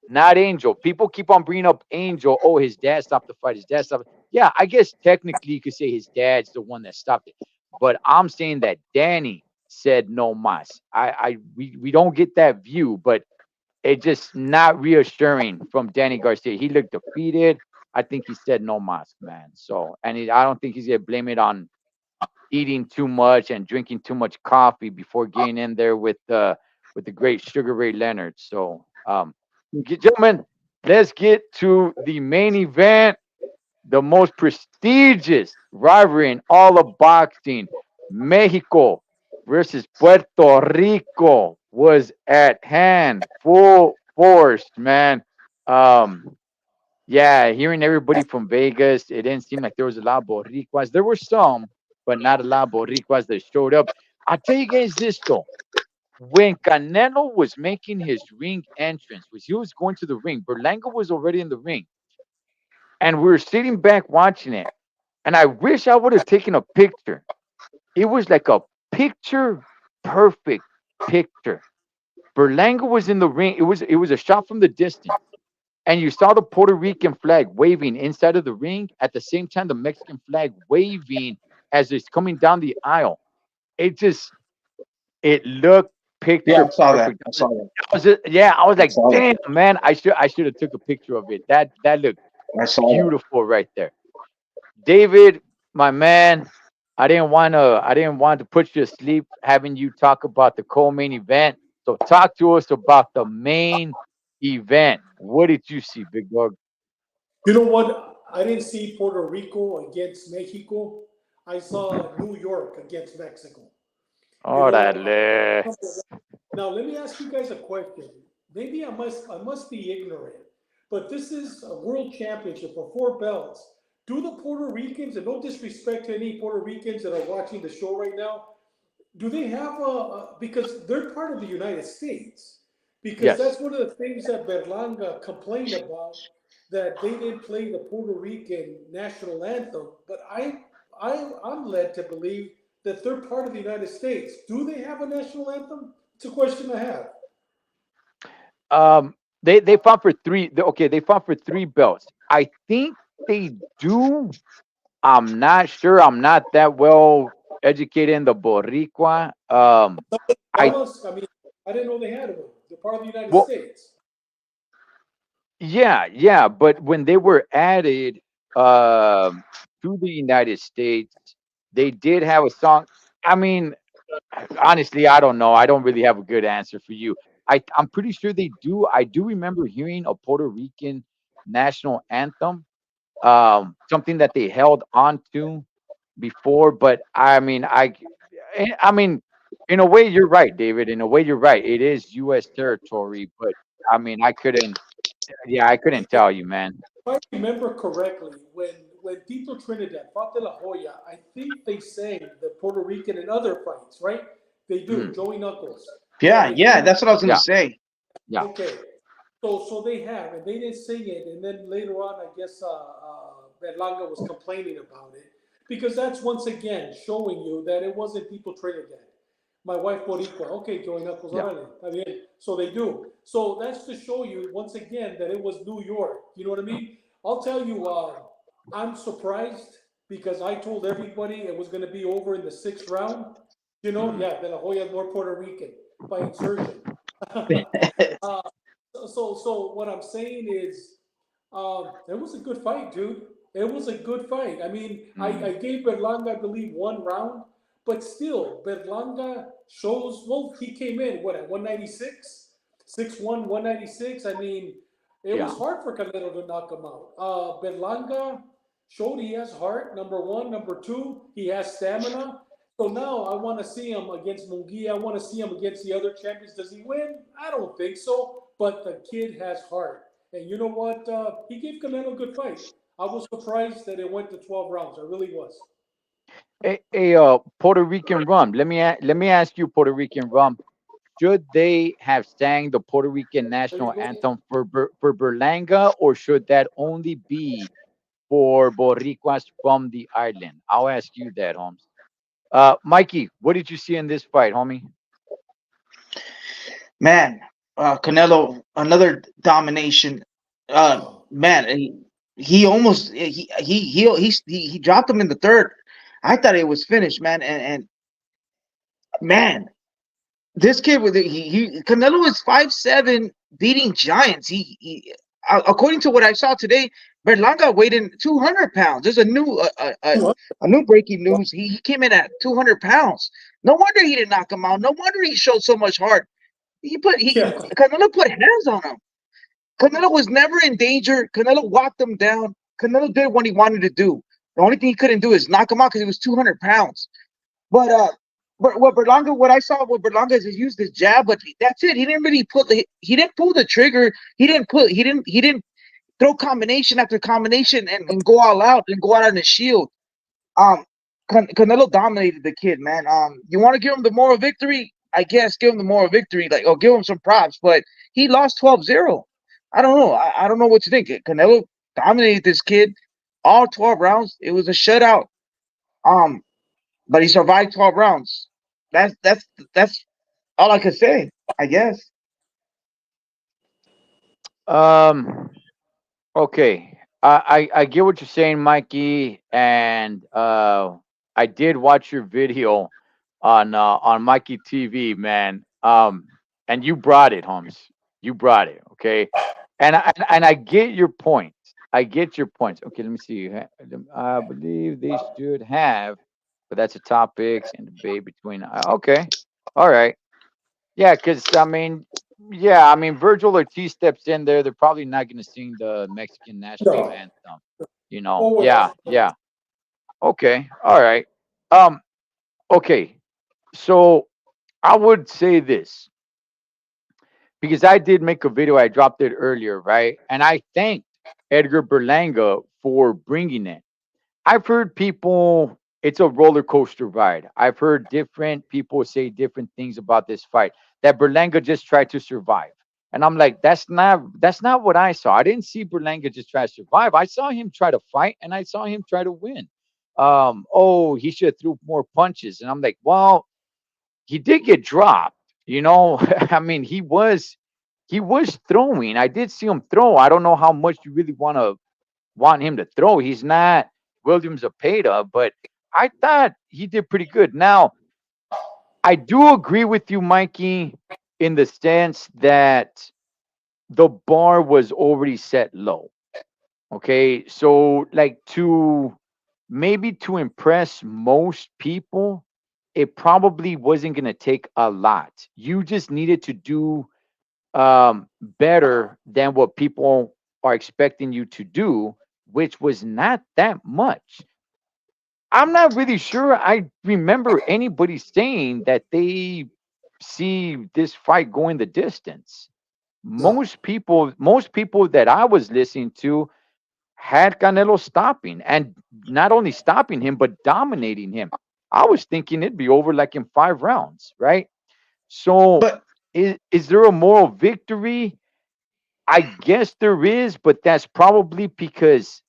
not Angel. People keep on bringing up Angel. Oh, his dad stopped the fight. His dad stopped. Yeah, I guess technically you could say his dad's the one that stopped it. But I'm saying that Danny said no mas. We don't get that view, but it just not reassuring from Danny Garcia. He looked defeated. I think he said no mas, man. So, and I don't think he's gonna blame it on eating too much and drinking too much coffee before getting in there with the great Sugar Ray Leonard. So, gentlemen, let's get to the main event, the most prestigious rivalry in all of boxing. Mexico versus Puerto Rico was at hand, full force, man. Um, yeah, hearing everybody from Vegas, it didn't seem like there was a lot of Boricuas. There were some, but not a lot of Boricuas that showed up. I'll tell you guys this though. When Canelo was making his ring entrance, was he was going to the ring, Berlanga was already in the ring, and we were sitting back watching it. And I wish I would have taken a picture. It was like a picture perfect picture. Berlanga was in the ring. It was a shot from the distance and you saw the Puerto Rican flag waving inside of the ring at the same time the Mexican flag waving as it's coming down the aisle. It just it looked Yeah, picture I saw that. perfect. I saw that. Yeah, I was I like, saw that. damn man, I should have took a picture of it. That looked I saw that. beautiful right there. David, my man, I didn't want to put you to sleep having you talk about the co-main event. So talk to us about the main event. What did you see, big dog? You know what? I didn't see Puerto Rico against Mexico. I saw New York against Mexico. You know, Órale. now let me ask you guys a question. Maybe I must be ignorant, but this is a world championship for four belts. Do the Puerto Ricans, and no disrespect to any Puerto Ricans that are watching the show right now, do they have because they're part of the United States? Because Yes. that's one of the things that Berlanga complained about, that they didn't play the Puerto Rican national anthem. But I'm led to believe that they're part of the United States. Do they have a national anthem? It's a question I have. They fought for three. Okay, they fought for three belts. I think they do. I'm not sure. I'm not that well educated in the Boricua. I Dallas, I mean, I didn't know they had one. They're part of the United well, States. yeah, yeah. But when they were added um to the United States, they did have a song. I mean, honestly, I don't know. I don't really have a good answer for you. I'm pretty sure they do. I do remember hearing a Puerto Rican national anthem, something that they held on to before. But I mean, in a way, you're right, David. In a way, you're right. It is U.S. territory, but I mean, I couldn't. Yeah, I couldn't tell you, man. If I remember correctly, when Tito Trinidad fought De La Hoya, I think they sang the Puerto Rican in other fights, right? They do. Mm, Joey Knuckles. Yeah, Yeah, they yeah, do. that's what I was gonna yeah, say. yeah, Okay. So they have, and they didn't sing it, and then later on, I guess Berlanga was complaining about it because that's once again showing you that it wasn't Tito Trinidad. My wife Boricua. Okay, Joey Knuckles. yeah. Órale, está bien. So they do. So that's to show you once again that it was New York. You know what I mean? I'll tell you, I'm surprised because I told everybody it was going to be over in the sixth round. You know, Mm. yeah, De La Hoya is more Puerto Rican by insertion. So what I'm saying is, it was a good fight, dude. It was a good fight. I mean, I Mm. gave Berlanga, I believe, one round, but still, Berlanga shows. Well, he came in what at 196, 6'1", 196. I mean, it Yeah. was hard for Canelo to knock him out. Berlanga showed he has heart. Number one, number two, he has stamina. So now I want to see him against Munguia. I want to see him against the other champions. Does he win? I don't think so. But the kid has heart. And you know what? He gave Canelo a good fight. I was surprised that it went to 12 rounds. I really was. Puerto Rican rum. Let me ask you, Puerto Rican rum. Should they have sang the Puerto Rican There you national go. anthem for for Berlanga, or should that only be for Boricuas from the island? I'll ask you that, Holmes. Mikey, what did you see in this fight, homie? Man, Canelo, another domination. Oh, Man, he almost he dropped him in the third. I thought it was finished, man. And man, this kid with he Canelo is 5'7", beating giants. According to what I saw today, Berlanga weighed in 200 pounds. There's a new breaking news. He came in at 200 pounds. No wonder he didn't knock him out. No wonder he showed so much heart. He yeah. Canelo put hands on him. Canelo was never in danger. Canelo walked him down. Canelo did what he wanted to do. The only thing he couldn't do is knock him out because he was 200 pounds. But what I saw with Berlanga is he used his jab, but that's it. He didn't really he didn't pull the trigger. He didn't throw combination after combination and go all out and go out on his shield. Um, Canelo dominated the kid, man. You want to give him the moral victory? I guess give him the moral victory, like, or give him some props. But he lost 12-0. I don't know. I don't know what you think. Canelo dominated this kid all 12 rounds. It was a shutout. Um, but he survived 12 rounds. That's all I could say, I guess. Um, okay. I get what you're saying, Mikey, and I did watch your video on Mikey TV, man. And you brought it, Holmes. You brought it, okay? And I get your points. I get your points. Okay, let me see. I believe they should have, but that's a topics and debate between. Okay, all right. Yeah, because I mean, yeah, I mean, Virgil Ortiz steps in there. They're probably not going to sing the Mexican national No. anthem. You know, No way. yeah, yeah. Okay, all right. Um, okay. So I would say this because I did make a video. I dropped it earlier, right? And I thanked Edgar Berlanga for bringing it. I've heard people, it's a roller coaster ride. I've heard different people say different things about this fight. That Berlanga just tried to survive. And I'm like, that's not what I saw. I didn't see Berlanga just try to survive. I saw him try to fight and I saw him try to win. Oh, he should have threw more punches. And I'm like, well, he did get dropped. You know, I mean, he was throwing. I did see him throw. I don't know how much you really want him to throw. He's not Williams Zapata, but I thought he did pretty good. Now, I do agree with you, Mikey, in the sense that the bar was already set low. Okay. So, like, to impress most people, it probably wasn't going to take a lot. You just needed to do better than what people are expecting you to do, which was not that much. I'm not really sure I remember anybody saying that they see this fight going the distance. No. Most people that I was listening to had Canelo stopping, and not only stopping him but dominating him. I was thinking it'd be over like in 5 rounds, right? So But is there a moral victory? I guess there is, but that's probably because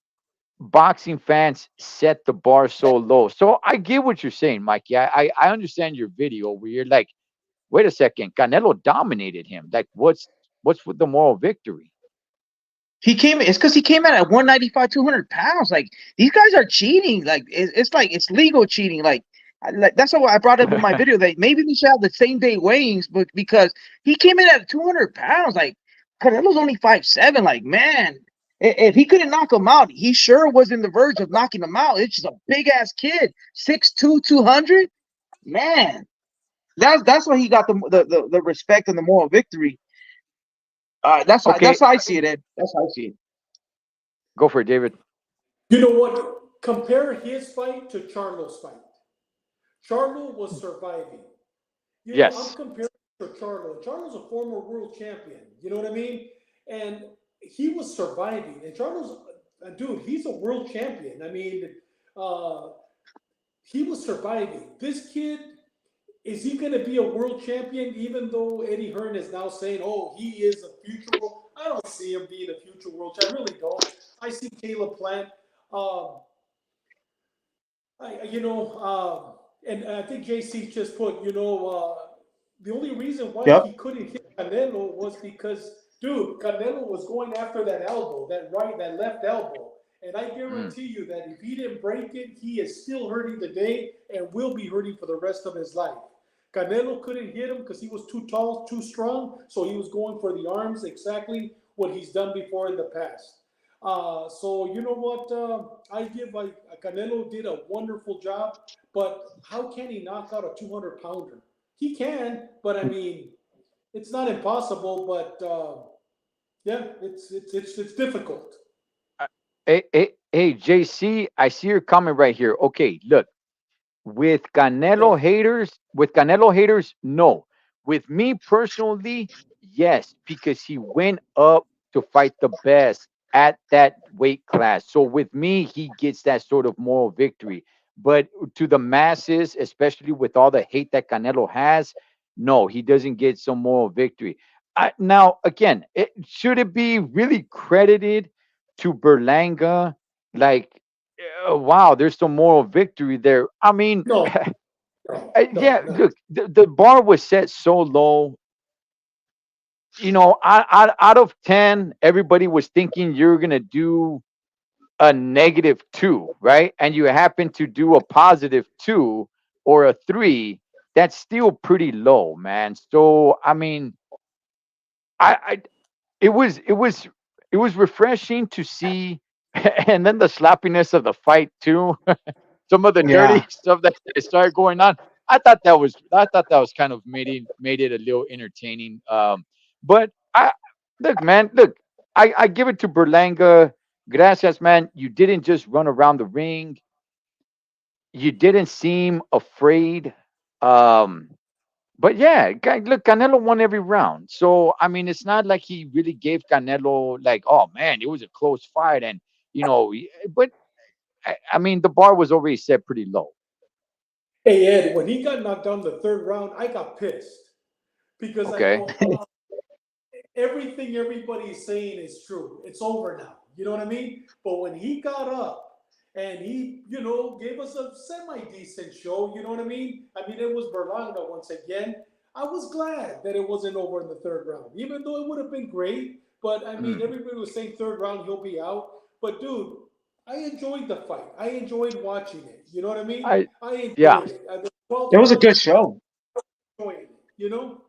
boxing fans set the bar so low. So I get what you're saying, Mikey. I understand your video where you're like, wait a second, Canelo dominated him. Like, what's with the moral victory? he came. It's because he came out at 195, 200 pounds. Like these guys are cheating. Like it's like it's legal cheating. Like that's why I brought up in my video that maybe we should have the same day weightings, but because he came in at 200 pounds, like Canelo's only 5'7". Like man, if he couldn't knock him out, he sure was in the verge of knocking him out. It's just a big ass kid, 6'2", 200. Man, that's why he got the respect and the moral victory. Okay, That's how I see it, Ed. That's how I see it. go for it, David. You know what? Compare his fight to Charlo's fight. Charlo was surviving. You know, I'm Yes. comparing to Charlo. Charlo's a former world champion. You know what I mean? And he was surviving. And Charlo's, dude, he's a world champion. I mean, uh, he was surviving. This kid, is he going to be a world champion? Even though Eddie Hearn is now saying, "Oh, he is a future world." I don't see him being a future world champion. I really don't. I see Caleb Plant. Um, and I think JC just put, the only reason why Yep. he couldn't hit Canelo was because, dude, Canelo was going after that elbow, that left elbow. And I Mm. guarantee you that if he didn't break it, he is still hurting today and will be hurting for the rest of his life. Canelo couldn't hit him because he was too tall, too strong. So he was going for the arms, exactly what he's done before in the past. So you know what? I give like Canelo did a wonderful job, but how can he knock out a 200 pounder? He can, but I mean, it's not impossible. But yeah, it's difficult. Hey, JC, I see your comment right here. Okay, look, Yeah. With Canelo haters, no. With me personally, yes, because he went up to fight the best at that weight class. So with me, he gets that sort of moral victory. But to the masses, especially with all the hate that Canelo has, no, he doesn't get some moral victory. Now, again, should it be really credited to Berlanga? Like, wow, there's some moral victory there. I mean, No, no, no, yeah, no. look, the bar was set so low. Out of 10, everybody was thinking you're going to do a -2, right? And you happen to do a +2 or a 3. That's still pretty low, man. So, I mean, I it was refreshing to see, and then the sloppiness of the fight too. Some of the dirty Yeah. stuff that started going on. I thought that was kind of made it a little entertaining. But look, I give it to Berlanga. Gracias, man. You didn't just run around the ring. You didn't seem afraid. Um, but yeah, look, Canelo won every round. So I mean, it's not like he really gave Canelo like, oh man, it was a close fight, and but I mean, the bar was already set pretty low. Hey Ed, when he got knocked down the third round, I got pissed because I Okay. go, everything everybody's saying is true. It's over now. You know what I mean? But when he got up and he, gave us a semi decent show, you know what I mean? I mean, it was Berlanga once again. I was glad that it wasn't over in the third round, even though it would have been great. But I mean, Mm. everybody was saying third round he'll be out. But dude, I enjoyed the fight. I enjoyed watching it. You know what I mean? I I Yeah, enjoyed it. The It 12 was a good rounds, I was show. enjoying it. You know?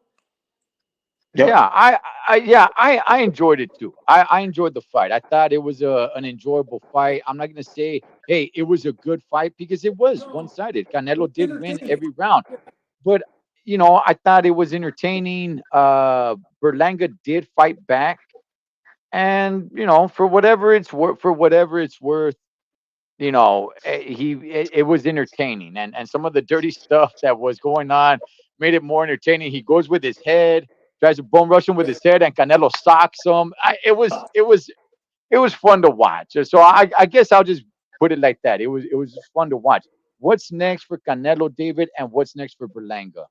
Yep. yeah, I enjoyed it too. I enjoyed the fight. I thought it was an enjoyable fight. I'm not gonna say, hey, it was a good fight because it was one No, sided. it was Canelo did win entertaining. every round, but I thought it was entertaining. Berlanga did fight back, and for whatever it's worth, it was entertaining, and some of the dirty stuff that was going on made it more entertaining. He goes with his head, tries to bum rush him with Yeah. his head, and Canelo socks him. It was fun to watch. So I guess I'll just put it like that. It was just fun to watch. What's next for Canelo, David, and what's next for Berlanga?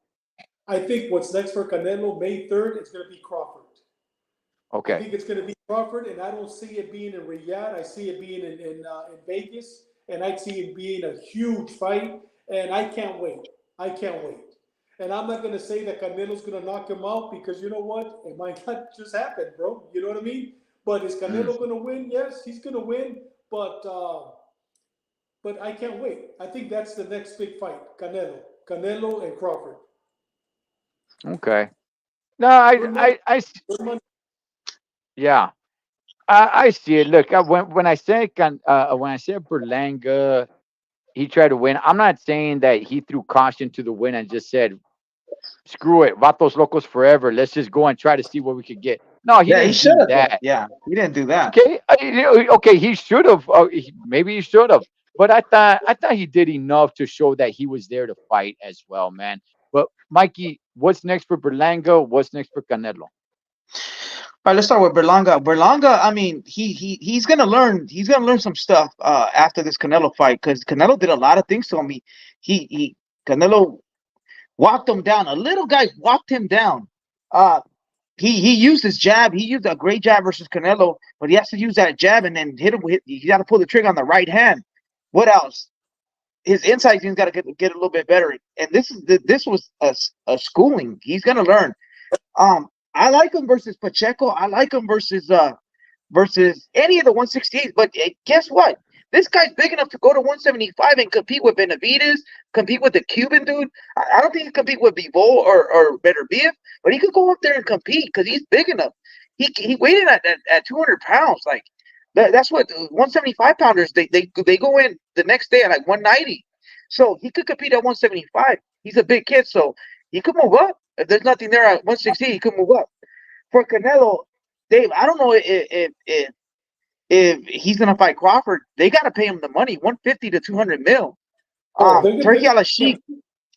I think what's next for Canelo, May 3rd, is going to be Crawford. I Okay. think it's going to be Crawford, and I don't see it being in Riyadh. I see it being in Vegas, and I see it being a huge fight, and I can't wait. I can't wait. And I'm not going to say that Canelo's going to knock him out because you know what? It might not just happen, bro. You know what I mean? But is Mm, Canelo going to win? Yes, he's going to win, but uh, but I can't wait. I think that's the next big fight: Canelo, and Crawford. okay. No, Good money. Good money. yeah. I see it. Look, when I said Berlanga, he tried to win. I'm not saying that he threw caution to the wind and just said, "Screw it, Vatos Locos forever. Let's just go and try to see what we could get." No, he Yeah, he didn't should do have though. that. Yeah, he didn't do that. Okay, okay, he should have. Maybe he should have. But I thought he did enough to show that he was there to fight as well, man. But Mikey, what's next for Berlanga? What's next for Canelo? All right, let's start with Berlanga. Berlanga, I mean, he's gonna learn. He's gonna learn some stuff after this Canelo fight because Canelo did a lot of things to him. He Canelo walked him down. A little guy walked him down. Uh, he used his jab. He used a great jab versus Canelo, but he has to use that jab and then hit him with. You got to pull the trigger on the right hand. What else? His inside game's got to get a little bit better. And this was a schooling. He's gonna learn. I like him versus Pacheco. I like him versus any of the 168s. But guess what? This guy's big enough to go to 175 and compete with Benavides, compete with the Cuban dude. I don't think he can compete with Bivol or Beterbiev, but he could go up there and compete because he's big enough. He weighed in at 200 pounds. Like that's what 175 pounders they go in the next day at like 190. So he could compete at 175. He's a big kid, so he could move up. If there's nothing there at 160, he could move up. For Canelo, Dave, I don't know if he's gonna fight Crawford. They got to pay him the money, 150 to 200 mil. Oh, Turkey Al Sheikh,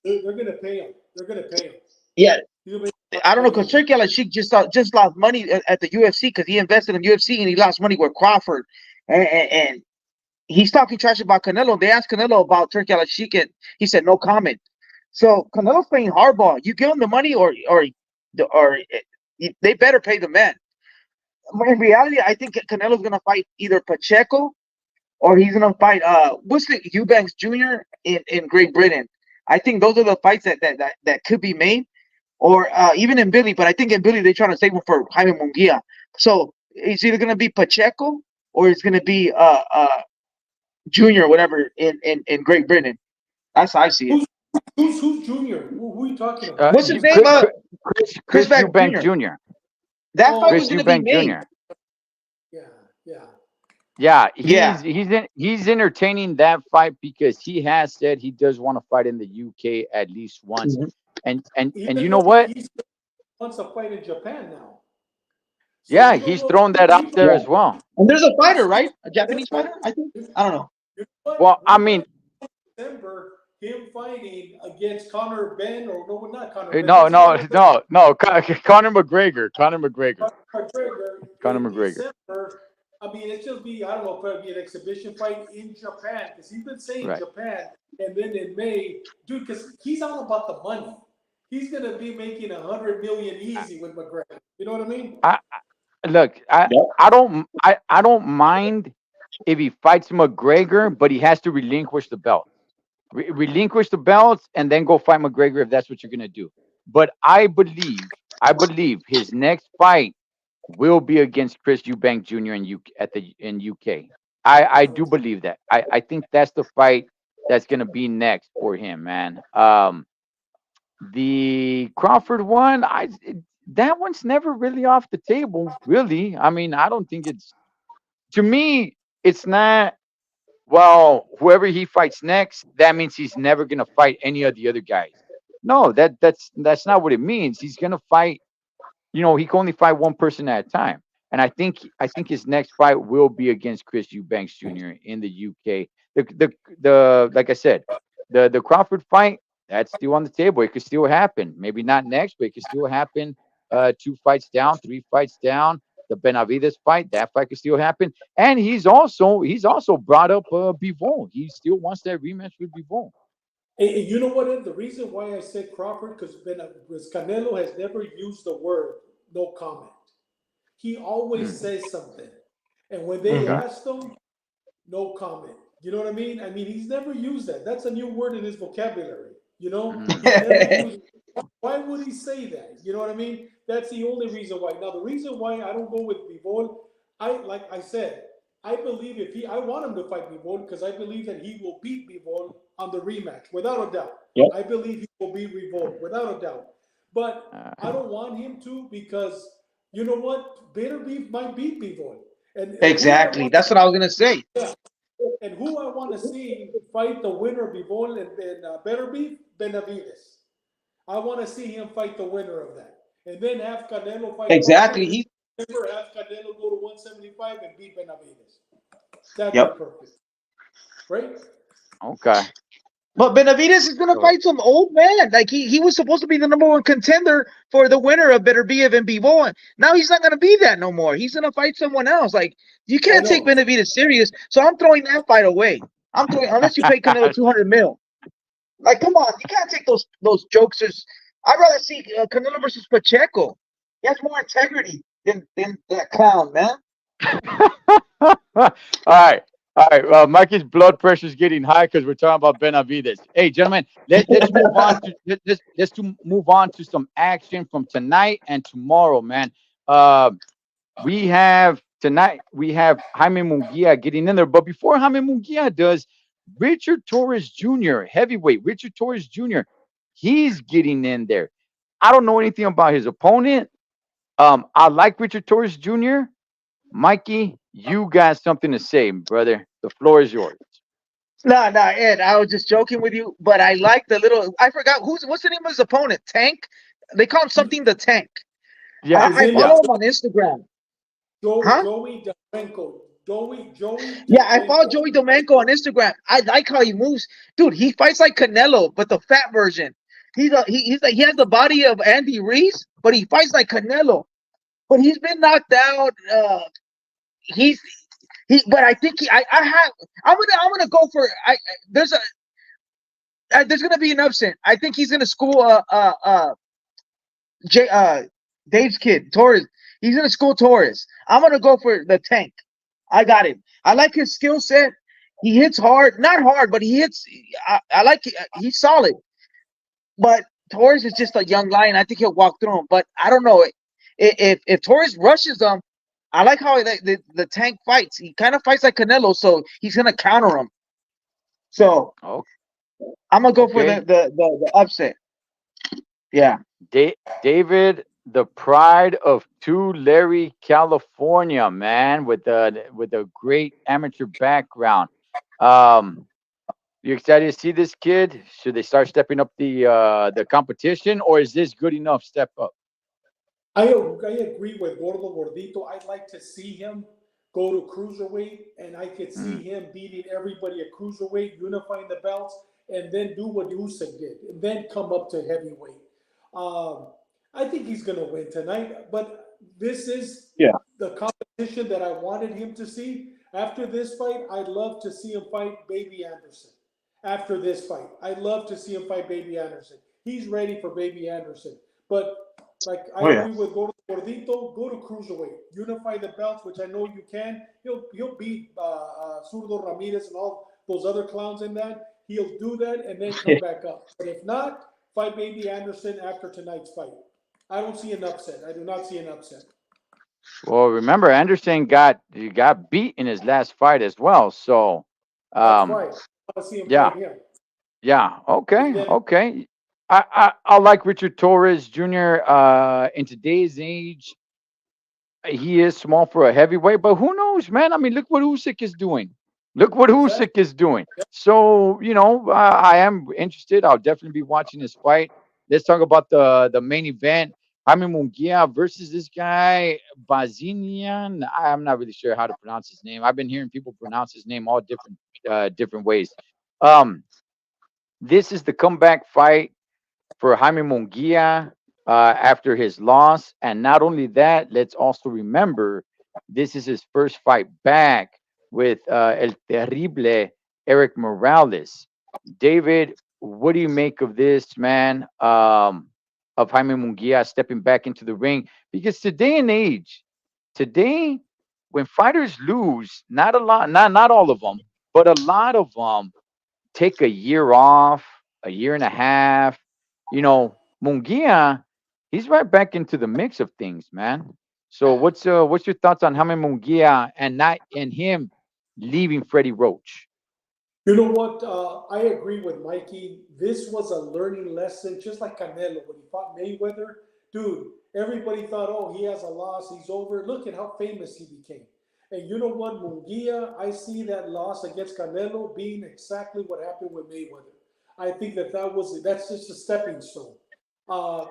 they're going to pay him. They're going to pay him. yeah, He'll make a lot I of don't know money because on it. Turkey Al Sheikh just lost money at the UFC because he invested in UFC and he lost money with Crawford, and he's talking trash about Canelo. They asked Canelo about Turkey Al Sheikh, and he said no comment. So Canelo's playing hardball. You give him the money, or they better pay the man. In reality, I think Canelo's gonna fight either Pacheco or he's gonna fight what's the Eubanks Jr. in Great Britain. I think those are the fights that could be made, or even in Billy. But I think in Billy they're trying to save him for Jaime Munguia. So it's either gonna be Pacheco or it's gonna be Junior, whatever in Great Britain. That's how I see it. Who's who's Junior? Who are you talking about? What's his name? Chris Chris Back Eubank Jr. Jr. That fight Oh, was Chris gonna be Eubank made. Jr. yeah, yeah. Yeah, Yeah. he's entertaining that fight because he has said he does want to fight in the UK at least once. Mhm. And you Even know though what? he wants to fight in Japan now, so Yeah, we don't he's know if thrown he's that gonna out be there Yeah. as well. And there's a fighting. fighter, right? A Japanese fighter, I think. I don't know. You know what? Well, I We mean, might remember him fighting against Connor Ben, or no, not Connor Ben. no, What's his no, other name? no, no. Conor McGregor. Conor McGregor. McGregor Conor in McGregor. December. I mean, it's just be, I don't know, probably be an exhibition fight in Japan because he's been saying Right. Japan, and then in May, dude, because he's all about the money. He's gonna be making 100 million easy with McGregor. You know what I mean? I look. Yep. I don't mind if he fights McGregor, but he has to relinquish the belt. Relinquish the belts and then go fight McGregor if that's what you're gonna do. But I believe his next fight will be against Chris Eubank Jr. in UK. I do believe that. I think that's the fight that's gonna be next for him, man. The Crawford one, that one's never really off the table, really. I mean, I don't think it's, to me, it's not. Well, whoever he fights next, that means he's never gonna fight any of the other guys. No, that's not what it means. He's gonna fight, he can only fight one person at a time. And I think his next fight will be against Chris Eubanks Jr. in the UK. The like I said, the Crawford fight, that's still on the table. It could still happen. Maybe not next, but it could still happen. Two fights down, three fights down. The Benavides fight, that fight could still happen. And he's also brought up Bivol. He still wants that rematch with Bivol. And you know what? The reason why I said Crawford because Canelo has never used the word no comment. He always Mm, says something, and when they Hmm. okay. asked him, no comment. You know what I mean? I mean, he's never used that. That's a new word in his vocabulary. You know, Mm, he's never used. Why would he say that? You know what I mean? That's the only reason why. Now, the reason why I don't go with Bivol, like I said, I believe I want him to fight Bivol because I believe that he will beat Bivol on the rematch without a doubt. Yep. I believe he will beat Bivol without a doubt. But I uh, don't want him to because you know what? Bitter Beef might beat Bivol, and who I Exactly. want That's what I was gonna say. yeah, and who I want to see fight the winner Bivol and Better Beef Benavides. I want to see him fight the winner of that. And then have Canelo fight Crawford, Exactly. and He. then have Canelo go to 175 and beat Benavides. That'd be Yep. perfect, right? okay. But Benavides is gonna So, fight some old man. Like he was supposed to be the number one contender for the winner of Beterbiev and Bivol. Now he's not gonna be that no more. He's gonna fight someone else. Like you I can't take know. Benavides serious. So I'm throwing that fight away. I'm throwing unless you pay Canelo 200 mil. Like come on, you can't take those jokesters. I'd rather see Canelo versus Pacheco. He has more integrity than that clown, man. all right. All right. Mikey's blood pressure is getting high because we're talking about Benavides. Hey, gentlemen, let's move on to move on to some action from tonight and tomorrow, man. Uh, we have Jaime Munguia getting in there, but before Jaime Munguia does, Richard Torres Jr., heavyweight Richard Torres Jr., he's getting in there. I don't know anything about his opponent. I like Richard Torres Jr. Mikey, you got something to say, brother. The floor is yours. Nah, Ed. I was just joking with you, but I like the little. I forgot what's the name of his opponent. Tank. They call him something the Tank. Yeah, His I name yeah. is follow him on Instagram. Huh? Joey Delrenko. Joey Yeah, I follow Delrenko. Joey Domenko on Instagram. I like how he moves, dude. He fights like Canelo, but the fat version. He's like he has the body of Andy Reese, but he fights like Canelo. But he's been knocked out. He's but I think I have. I'm gonna go for. There's a there's gonna be an upset. I think he's gonna school J Dave's kid Torres. He's gonna school Torres. I'm gonna go for the Tank. I got him. I like his skill set. He hits hard, not hard, but he hits. I like. He's solid, but Torres is just a young lion. I think he'll walk through him. But I don't know if Torres rushes him. I like how the Tank fights. He kind of fights like Canelo, so he's gonna counter him. So Oh, I'm gonna go for okay. the upset. Yeah. David, the pride of Tulare, California, man, with a great amateur background. Um, you excited to see this kid? Should they start stepping up the competition, or is this good enough step up? I agree with Gordo Gordito. I'd like to see him go to cruiserweight, and I could see Mm, him beating everybody at cruiserweight, unifying the belts, and then do what Usyk did, and then come up to heavyweight. Um, I think he's going to win tonight, but this is Yeah. the competition that I wanted him to see. After this fight, I'd love to see him fight Baby Anderson. After this fight, I'd love to see him fight Baby Anderson. He's ready for Baby Anderson. But like I Oh yeah. agree with Gordito, go to cruiserweight, unify the belts, which I know you can. He'll beat Zurdo Ramirez and all those other clowns in that. He'll do that and then come back up. But if not, fight maybe Anderson after tonight's fight. I don't see an upset. I do not see an upset. Well, remember Anderson got beat in his last fight as well. So, That's um, right. I want to see him yeah, fight him. yeah, And okay, then okay. I like Richard Torres Jr. In today's age, he is small for a heavyweight, but who knows, man? I mean, look what Usyk is doing. Look what exactly. Usyk is doing. So, I am interested. I'll definitely be watching this fight. Let's talk about the main event. Jaime Munguia versus this guy Bazinian. I'm not really sure how to pronounce his name. I've been hearing people pronounce his name all different ways. Um, this is the comeback fight for Jaime Munguia after his loss. And not only that, let's also remember this is his first fight back with El Terrible Eric Morales. David, what do you make of this, man? Of Jaime Munguia stepping back into the ring? Because today and age, today, when fighters lose, not a lot, not all of them, but a lot of them take a year off, a year and a half. Mungia, he's right back into the mix of things, man. So what's your thoughts on Jaime Mungia and him leaving Freddie Roach? You know what? I agree with Mikey. This was a learning lesson, just like Canelo when he fought Mayweather. Dude, everybody thought, oh, he has a loss, he's over. Look at how famous he became. And you know what, Munguia, I see that loss against Canelo being exactly what happened with Mayweather. I think that's just a stepping stone.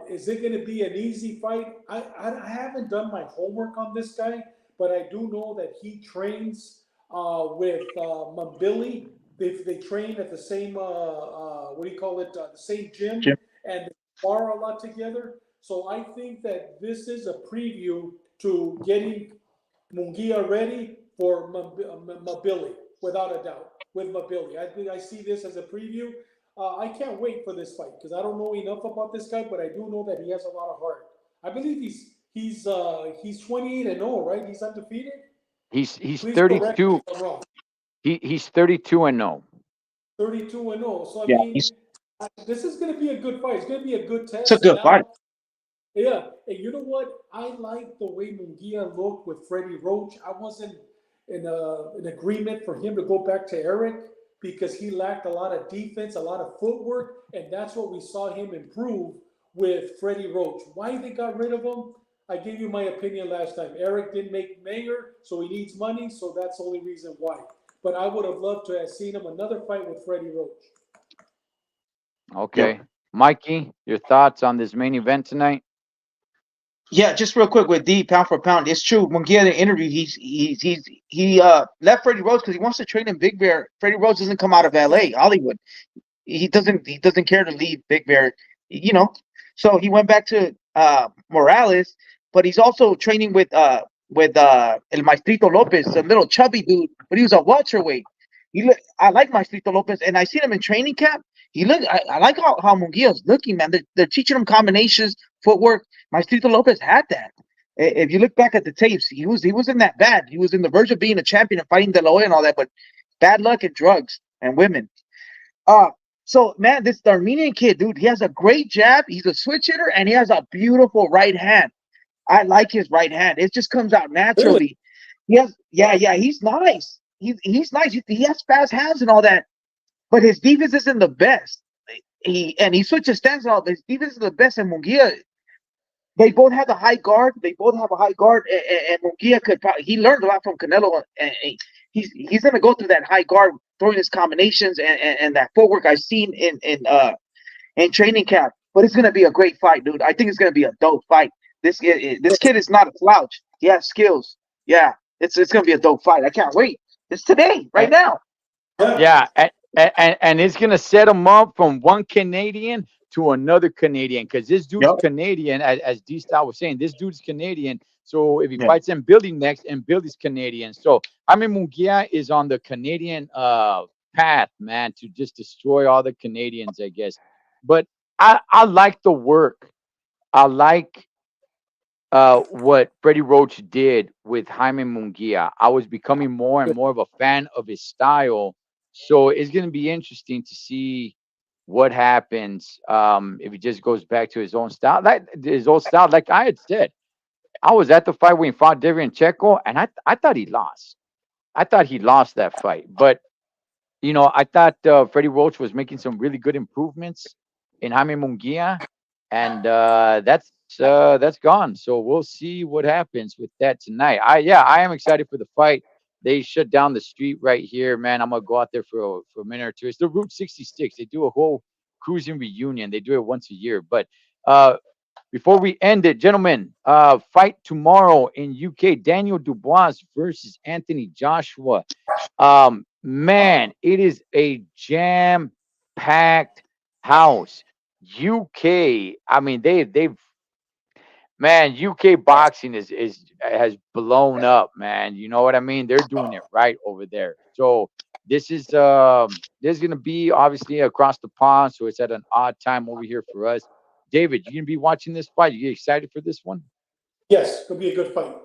Is it going to be an easy fight? I haven't done my homework on this guy, but I do know that he trains with Mabili. They train at the same what do you call it? The same gym, Jim. and they spar a lot together. So I think that this is a preview to getting Mungia ready for Mabili, without a doubt. With Mabili, I think I see this as a preview. I can't wait for this fight because I don't know enough about this guy, but I do know that he has a lot of heart. I believe he's 28-0, right? He's undefeated. He's Please correct me 32. if I'm wrong. He's 32 and no. 32-0. So I Yeah, mean, this is going to be a good fight. It's going to be a good it's a test. good fight. Now, yeah, and you know what? I like the way Munguia looked with Freddie Roach. I wasn't in agreement for him to go back to Eric because he lacked a lot of defense, a lot of footwork, and that's what we saw him improve with Freddie Roach. Why they got rid of him? I gave you my opinion last time. Eric didn't make mayor, so he needs money, so that's the only reason why. But I would have loved to have seen him another fight with Freddie Roach. Yep. Okay. Mikey, your thoughts on this main event tonight? Yeah, just real quick with D pound for pound, it's true. When he had an interview, he left Freddie Rhodes because he wants to train in Big Bear. Freddie Rhodes doesn't come out of L.A. Hollywood. He doesn't care to leave Big Bear, you know. So he went back to Morales, but he's also training with El Maestrito Lopez, a little chubby dude, but he was a welterweight. I like Maestrito Lopez, and I seen him in training camp. I like how Munguia's looking, man. They're teaching him combinations, footwork. Maestrito Lopez had that. If you look back at the tapes, he wasn't that bad. He was in the verge of being a champion and fighting De La Hoya and all that, but bad luck and drugs and women. Uh, so man, this Armenian kid, dude, he has a great jab. He's a switch hitter, and he has a beautiful right hand. I like his right hand. It just comes out Really? naturally. Yeah. He's nice. He's nice. He has fast hands and all that, but his defense isn't the best. He switches stances and all. But his defense is the best. And Munguia, they both have a high guard. They both have a high guard, and Munguia he learned a lot from Canelo, and he's gonna go through that high guard, throwing his combinations and that footwork I've seen in training camp. But it's gonna be a great fight, dude. I think it's gonna be a dope fight. This kid is not a slouch. He has skills. Yeah, it's gonna be a dope fight. I can't wait. It's today, right now. Yeah. Yeah, and it's gonna set him up from one Canadian to another Canadian because this dude's Yep. Canadian, as D Style was saying. This dude's Canadian. So if he Yeah. fights and Billy next, and Billy's Canadian, so I mean Munguia is on the Canadian path, man, to just destroy all the Canadians, I guess. But I like the work. I like what Freddie Roach did with Jaime Munguia. I was becoming more and more of a fan of his style. So it's going to be interesting to see what happens if he just goes back to his own style, like his old style. Like I had said, I was at the fight when he fought Devian Checo, and I thought he lost. I thought he lost that fight, but I thought Freddie Roach was making some really good improvements in Jaime Munguia, and that's gone. So we'll see what happens with that tonight. I am excited for the fight. They shut down the street right here, man. I'm gonna go out there for a minute or two. It's the Route 66. They do a whole cruising reunion. They do it once a year. But before we end it, gentlemen, fight tomorrow in UK. Daniel Dubois versus Anthony Joshua. Man, it is a jam-packed house. UK, I mean, they've man, UK boxing is has blown up, man. You know what I mean? They're doing it right over there. So this is gonna be obviously across the pond, so it's at an odd time over here for us. David, you gonna be watching this fight? You excited for this one? Yes, it'll be a good fight.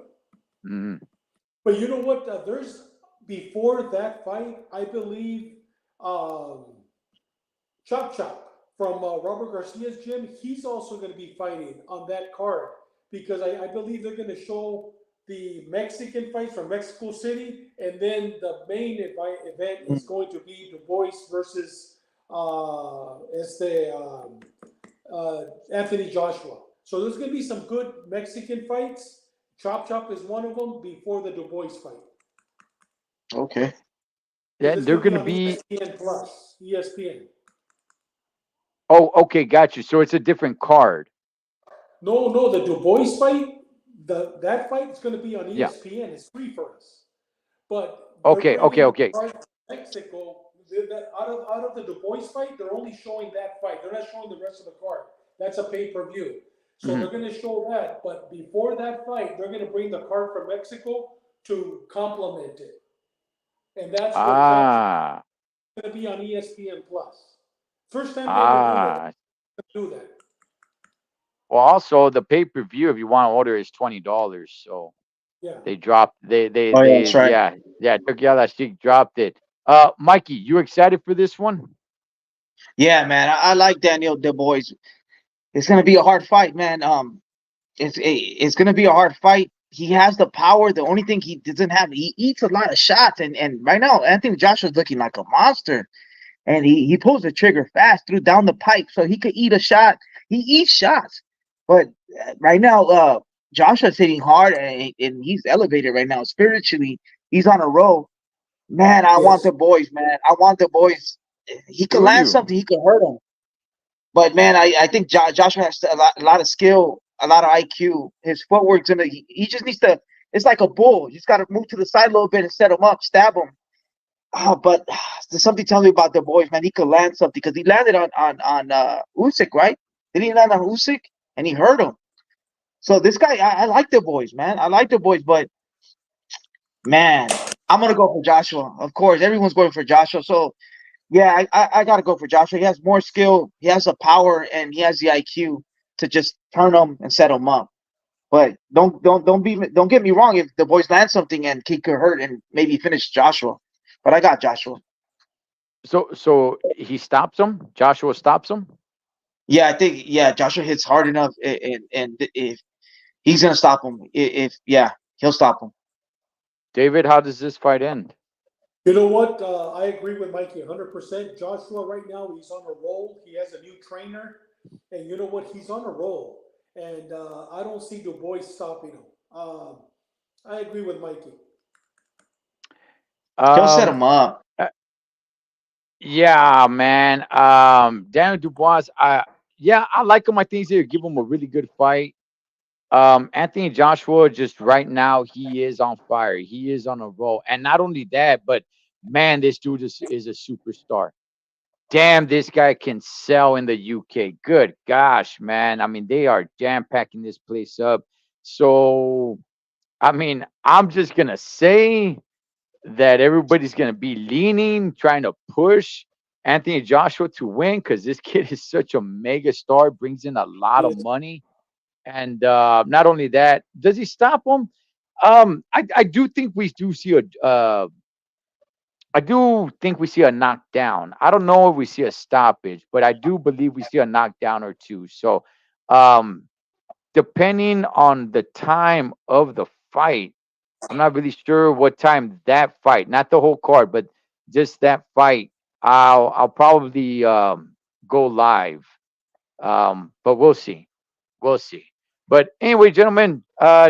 Mhm. But you know what? There's before that fight, I believe um, Chop Chop from Robert Garcia's gym. He's also going to be fighting on that card because I believe they're going to show the Mexican fights from Mexico City, and then the main event is going to be Du Bois versus Anthony Joshua. So there's going to be some good Mexican fights. Chop Chop is one of them before the Du Bois fight Okay. because Yeah, it's they're going to be gonna on be. ESPN Plus. ESPN. Oh, okay, got you. So it's a different card. No, no, the Du Bois fight, that fight is going to be on Yeah. ESPN. It's free for us, but they're Okay, okay, bringing the okay. card from Mexico. Out of the Du Bois fight, they're only showing that fight. They're not showing the rest of the card. That's a pay per view. So Mhm. they're going to show that, but before that fight, they're going to bring the card from Mexico to complement it, and that's where Chop Chop Ah, is going to be on ESPN Plus. First time they're ever doing that. ah. Do that. Well, also the pay per view, if you want to order, is $20. So Yeah. they dropped. Oh yeah, that's right. Yeah. Turkey she dropped it. Mikey, you excited for this one? Yeah, man. I like Daniel Du Bois. It's gonna be a hard fight, man. It's gonna be a hard fight. He has the power. The only thing he doesn't have, he eats a lot of shots, and right now Anthony Joshua's looking like a monster. And he pulls the trigger fast through down the pipe, so he could eat a shot. He eats shots, but right now, Joshua's hitting hard, and he's elevated right now spiritually. He's on a roll. Man, I want Yes. the boys, man. I want the boys. He could Do land you? something. He could hurt him. But man, I think Joshua has a lot of skill, a lot of IQ. His footwork's gonna. He just needs to. It's like a bull. He's got to move to the side a little bit and set him up, stab him. But there's something telling me about the boys, man. He could land something because he landed on Usyk, right? Did he land on Usyk? And he hurt him. So this guy, I like the boys, man. I like the boys, but man, I'm gonna go for Joshua. Of course, everyone's going for Joshua. So yeah, I gotta go for Joshua. He has more skill, he has the power, and he has the IQ to just turn them and set them up. But don't get me wrong. If the boys land something and he could hurt and maybe finish Joshua, but I got Joshua. So he stops him. Joshua stops him. Yeah, I think Joshua hits hard enough, and if he's gonna stop him, if yeah, he'll stop him. David, how does this fight end? You know what? I agree with Mikey 100%. Joshua, right now, he's on a roll. He has a new trainer. And you know what? He's on a roll. And I don't see Du Bois stopping him. I agree with Mikey. He'll set him Um, up. uh, yeah, man. Daniel Dubois. Yeah, I like him. I think he's gonna give him a really good fight. Anthony Joshua, just right now, he is on fire. He is on a roll, and not only that, but man, this dude is a superstar. Damn, this guy can sell in the UK. Good gosh, man. I mean, they are jam packing this place up. So, I mean, I'm just gonna say that everybody's gonna be leaning, trying to push Anthony Joshua to win because this kid is such a mega star, brings in a lot of Yes. money. And not only that, does he stop him? I do think we do see I do think we see a knockdown. I don't know if we see a stoppage, but I do believe we see a knockdown or two. So, um, depending on the time of the fight, I'm not really sure what time that fight, not the whole card, but just that fight. I'll probably go live. But we'll see. We'll see. But anyway, gentlemen,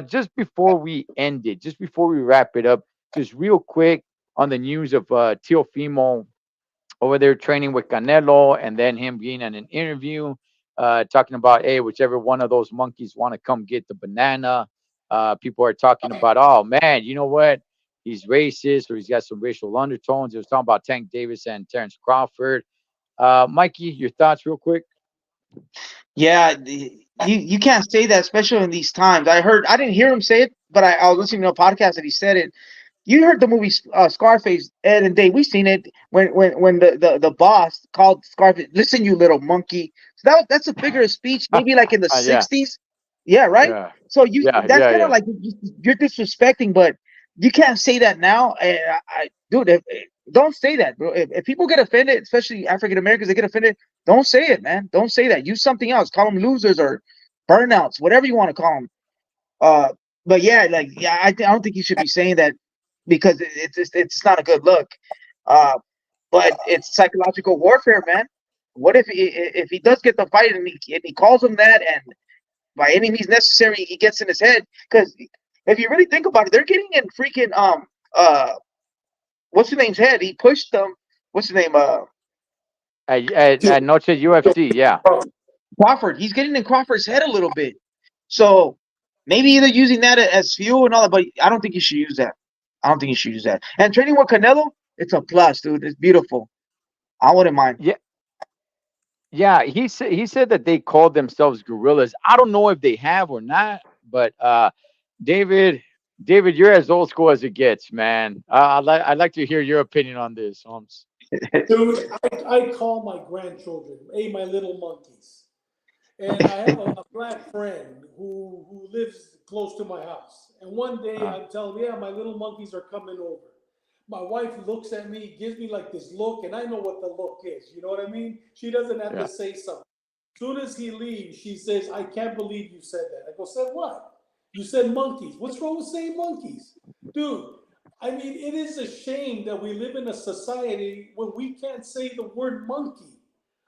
just before we end it, just before we wrap it up, just real quick on the news of Teofimo over there training with Canelo, and then him being in an interview, talking about, hey, whichever one of those monkeys want to come get the banana. People are talking about, oh man, you know what? He's racist or he's got some racial undertones. It was talking about Tank Davis and Terrence Crawford. Mikey, your thoughts, real quick? Yeah, you can't say that, especially in these times. I didn't hear him say it, but I was listening to a podcast that he said it. You heard the movie Scarface, Ed and Dave. We seen it when the boss called Scarface, "Listen, you little monkey." So that's a figure of speech, maybe like in the Yeah, '60s. Yeah, right. yeah, So you yeah, that's yeah, kind of yeah. like you're disrespecting, but you can't say that now. And dude, don't say that, bro. If people get offended, especially African Americans, they get offended. Don't say it, man. Don't say that. Use something else. Call them losers or burnouts, whatever you want to call them. Uh, but yeah, like yeah, I don't think you should be saying that because it's not a good look. Uh, but it's psychological warfare, man. What if he does get the fight and he calls him that and by any means necessary he gets in his head? Because if you really think about it, they're getting in freaking uh what's his name's head? He pushed them. What's his name? At Noche UFC, yeah. Crawford. He's getting in Crawford's head a little bit. So maybe either using that as fuel and all that, but I don't think you should use that. I don't think you should use that. And training with Canelo, it's a plus, dude. It's beautiful. I wouldn't mind. Yeah, yeah, he said that they called themselves gorillas. I don't know if they have or not, but David, David, you're as old school as it gets, man. I'd like to hear your opinion on this, Holmes. Dude, I call my grandchildren, hey, my little monkeys. And I have a black friend who lives close to my house. And one day Uh, I tell him, yeah, my little monkeys are coming over. My wife looks at me, gives me like this look, and I know what the look is. You know what I mean? She doesn't have to yeah. say something. Soon as he leaves, she says, I can't believe you said that. I go, said what? You said monkeys. What's wrong with saying monkeys? Dude, I mean, it is a shame that we live in a society where we can't say the word monkey.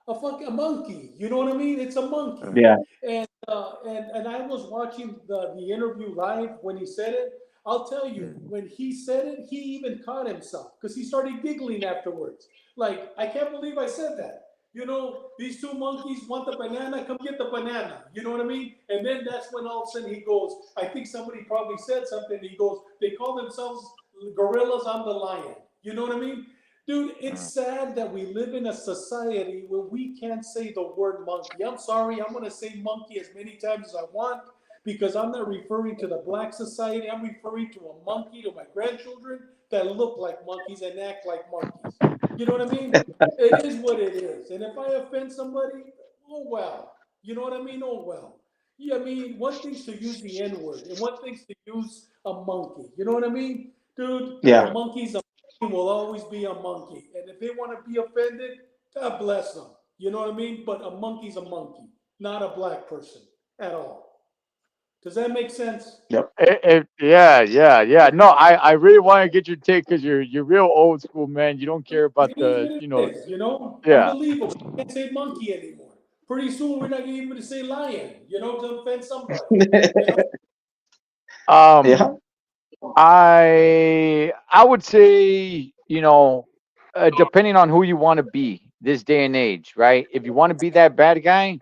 A fucking monkey. You know what I mean? It's a monkey. Uh, Yeah. And I was watching the interview live when he said it. I'll tell you, mm, when he said it, he even caught himself because he started giggling afterwards. Like, I can't believe I said that. You know, these two monkeys want the banana, come get the banana. You know what I mean? And then that's when all of a sudden he goes, I think somebody probably said something. He goes, they call themselves gorillas on the lion. You know what I mean? Dude, mm, it's sad that we live in a society where we can't say the word monkey. I'm sorry, I'm going to say monkey as many times as I want because I'm not referring to the black society. I'm referring to a monkey, to my grandchildren that look like monkeys and act like monkeys. You know what I mean? It is what it is. And if I offend somebody, oh well. You know what I mean? Oh well. Yeah, I mean, one thing's to use the N word, and one thing's to use a monkey. You know what I mean? Dude, a Yeah. monkey's a monkey will always be a monkey. And if they want to be offended, God bless them. You know what I mean? But a monkey's a monkey, not a black person at all. Does that make sense? Yep. yeah, yeah, yeah. No, I really want to get your take because you're real old school, man. You don't care about It is the, what you it know, is, you know? yeah. Unbelievable. We can't say monkey anymore. Pretty soon we're not going to even say lion, you know, to offend somebody. You know? Um, Yeah. I would say, depending on who you want to be this day and age, right? If you want to be that bad guy,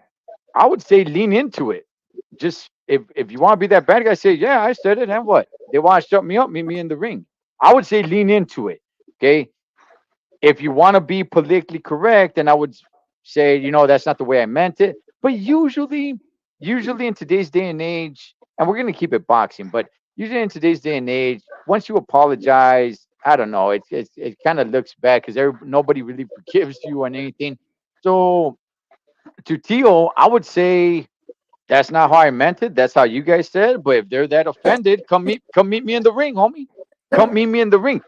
I would say lean into it. Just if you want to be that bad guy, say, yeah, I said it, and what? They want to shut me up, meet me in the ring. I would say lean into it. Okay. If you want to be politically correct, then I would say, that's not the way I meant it. But usually in today's day and age, and we're gonna keep it boxing, but usually in today's day and age, once you apologize, I don't know, it kind of looks bad because nobody really forgives you on anything. So to Tio, I would say that's not how I meant it. That's how you guys said. But if they're that offended, come meet me in the ring, homie. Come meet me in the ring.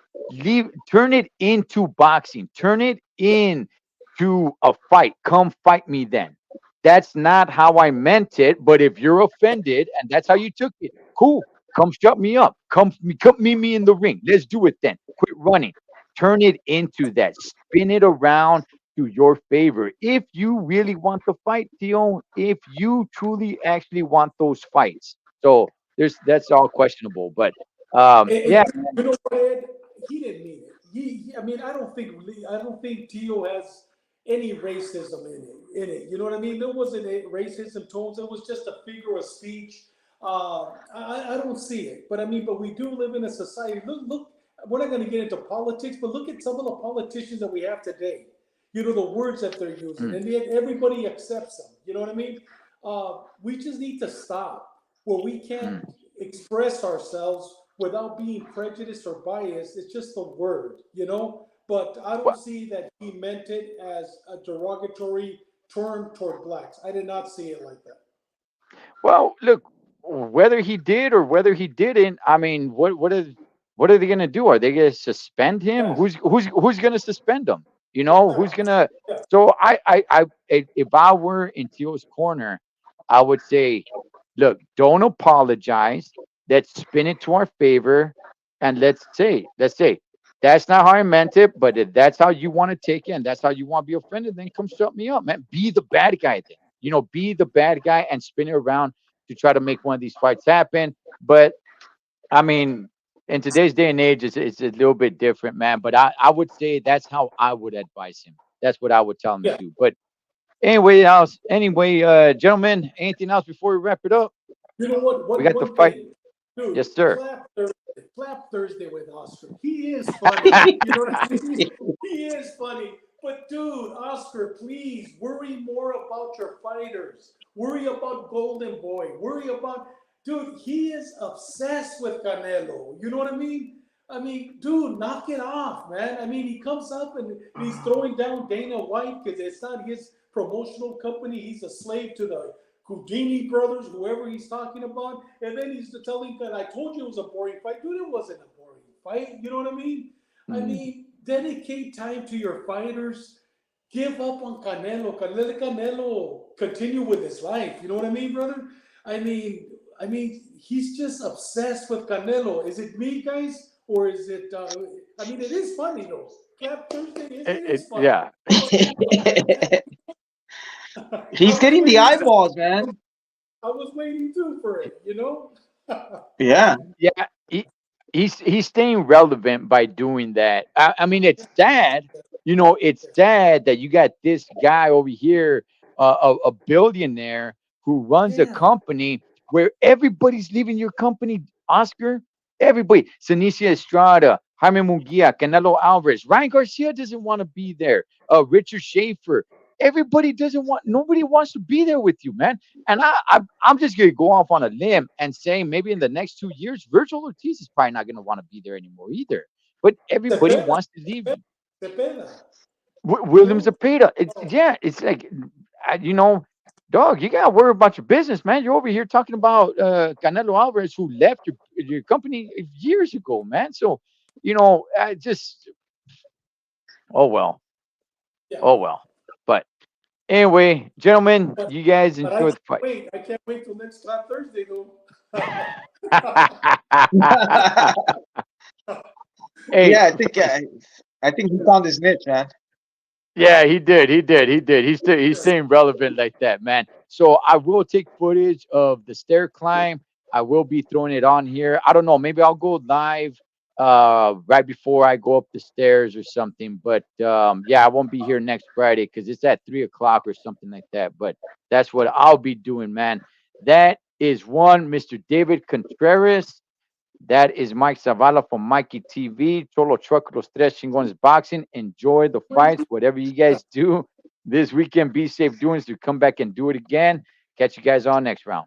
turn it into boxing, turn it into a fight. Come fight me then. That's not how I meant it, but if you're offended and that's how you took it, cool. Come shut me up. Come meet me in the ring. Let's do it then. Quit running. Turn it into that. Spin it around to your favor. If you really want the fight, Theo, if you truly actually want those fights. So that's all questionable. But yeah, You know what, Ed? He didn't mean it. I mean, I don't think Tio has any racism in it. You know what I mean? There wasn't a racism tones. It was just a figure of speech. I don't see it. But I mean, but we do live in a society. Look. We're not going to get into politics, but look at some of the politicians that we have today. You know the words that they're using, and yet everybody accepts them. You know what I mean? We just need to stop where we can't mm. express ourselves without being prejudiced or biased. It's just a word, you know. But I don't see that he meant it as a derogatory term toward blacks. I did not see it like that. Well, look, whether he did or whether he didn't, I mean, what are they going to do? Are they going to suspend him? Yeah, Who's going to suspend him? Who's exactly. going to? Yeah, So if I were in Teal's corner, I would say, look, don't apologize. Let's spin it to our favor, and let's say that's not how I meant it, but if that's how you want to take it, and that's how you want to be offended, then come shut me up, man. Be the bad guy then. Be the bad guy and spin it around to try to make one of these fights happen. But I mean, in today's day and age, it's a little bit different, man. But I would say that's how I would advise him. That's what I would tell him to yeah. do. But anyway, gentlemen, anything else before we wrap it up? You know what? We got the One fight. thing, dude. Yes, sir. Clap Thursday with Oscar. He is funny. You know what I mean? He is funny. But dude, Oscar, please worry more about your fighters. Worry about Golden Boy. Worry about, dude. He is obsessed with Canelo. You know what I mean? I mean, dude, knock it off, man. I mean, he comes up and he's throwing down Dana White because it's not his promotional company. He's a slave to the Houdini brothers, whoever he's talking about. And then he's telling that I told you it was a boring fight. Dude, it wasn't a boring fight. You know what I mean? I Mm. mean, dedicate time to your fighters. Give up on Canelo. Let Canelo continue with his life. You know what I mean, brother? I mean, he's just obsessed with Canelo. Is it me, guys? Or is it, I mean, it is funny though. Clap Thursday, it is funny. Yeah. I He's was getting the waiting. eyeballs, man. I was waiting too for it, you know? Yeah. Yeah, he's staying relevant by doing that. I mean, it's sad. It's sad that you got this guy over here, a billionaire who runs a Yeah, company where everybody's leaving your company. Oscar, everybody. Sanicia Estrada, Jaime Munguia, Canelo Alvarez, Ryan Garcia doesn't want to be there. Richard Schaefer. Everybody doesn't want. Nobody wants to be there with you, man. And I'm just gonna go off on a limb and say maybe in the next 2 years, Virgil Ortiz is probably not gonna want to be there anymore either. But everybody Cepeda, wants to leave you. Cepeda, you William know? Zepeda. Oh, Yeah, it's like, dog, you gotta worry about your business, man. You're over here talking about Canelo Alvarez, who left your company years ago, man. So, I just, oh well, yeah. oh well. But anyway, gentlemen, But you guys but I enjoy can't the fight. wait. I can't wait till next Clap Thursday though. Hey, Yeah, I think he found his niche, man. yeah, he did. He did. He did. He's staying relevant like that, man. So I will take footage of the stair climb. I will be throwing it on here. I don't know. Maybe I'll go live right before I go up the stairs or something. But yeah, I won't be here next Friday because it's at 3 o'clock or something like that. But that's what I'll be doing, man. That is one, Mr. David Contreras. That is Mike Zavala from Mikey TV. Cholo Truck, Los Tres Chingones Boxing. Enjoy the fights, whatever you guys do this weekend. Be safe doing so. Come back and do it again. Catch you guys on next round.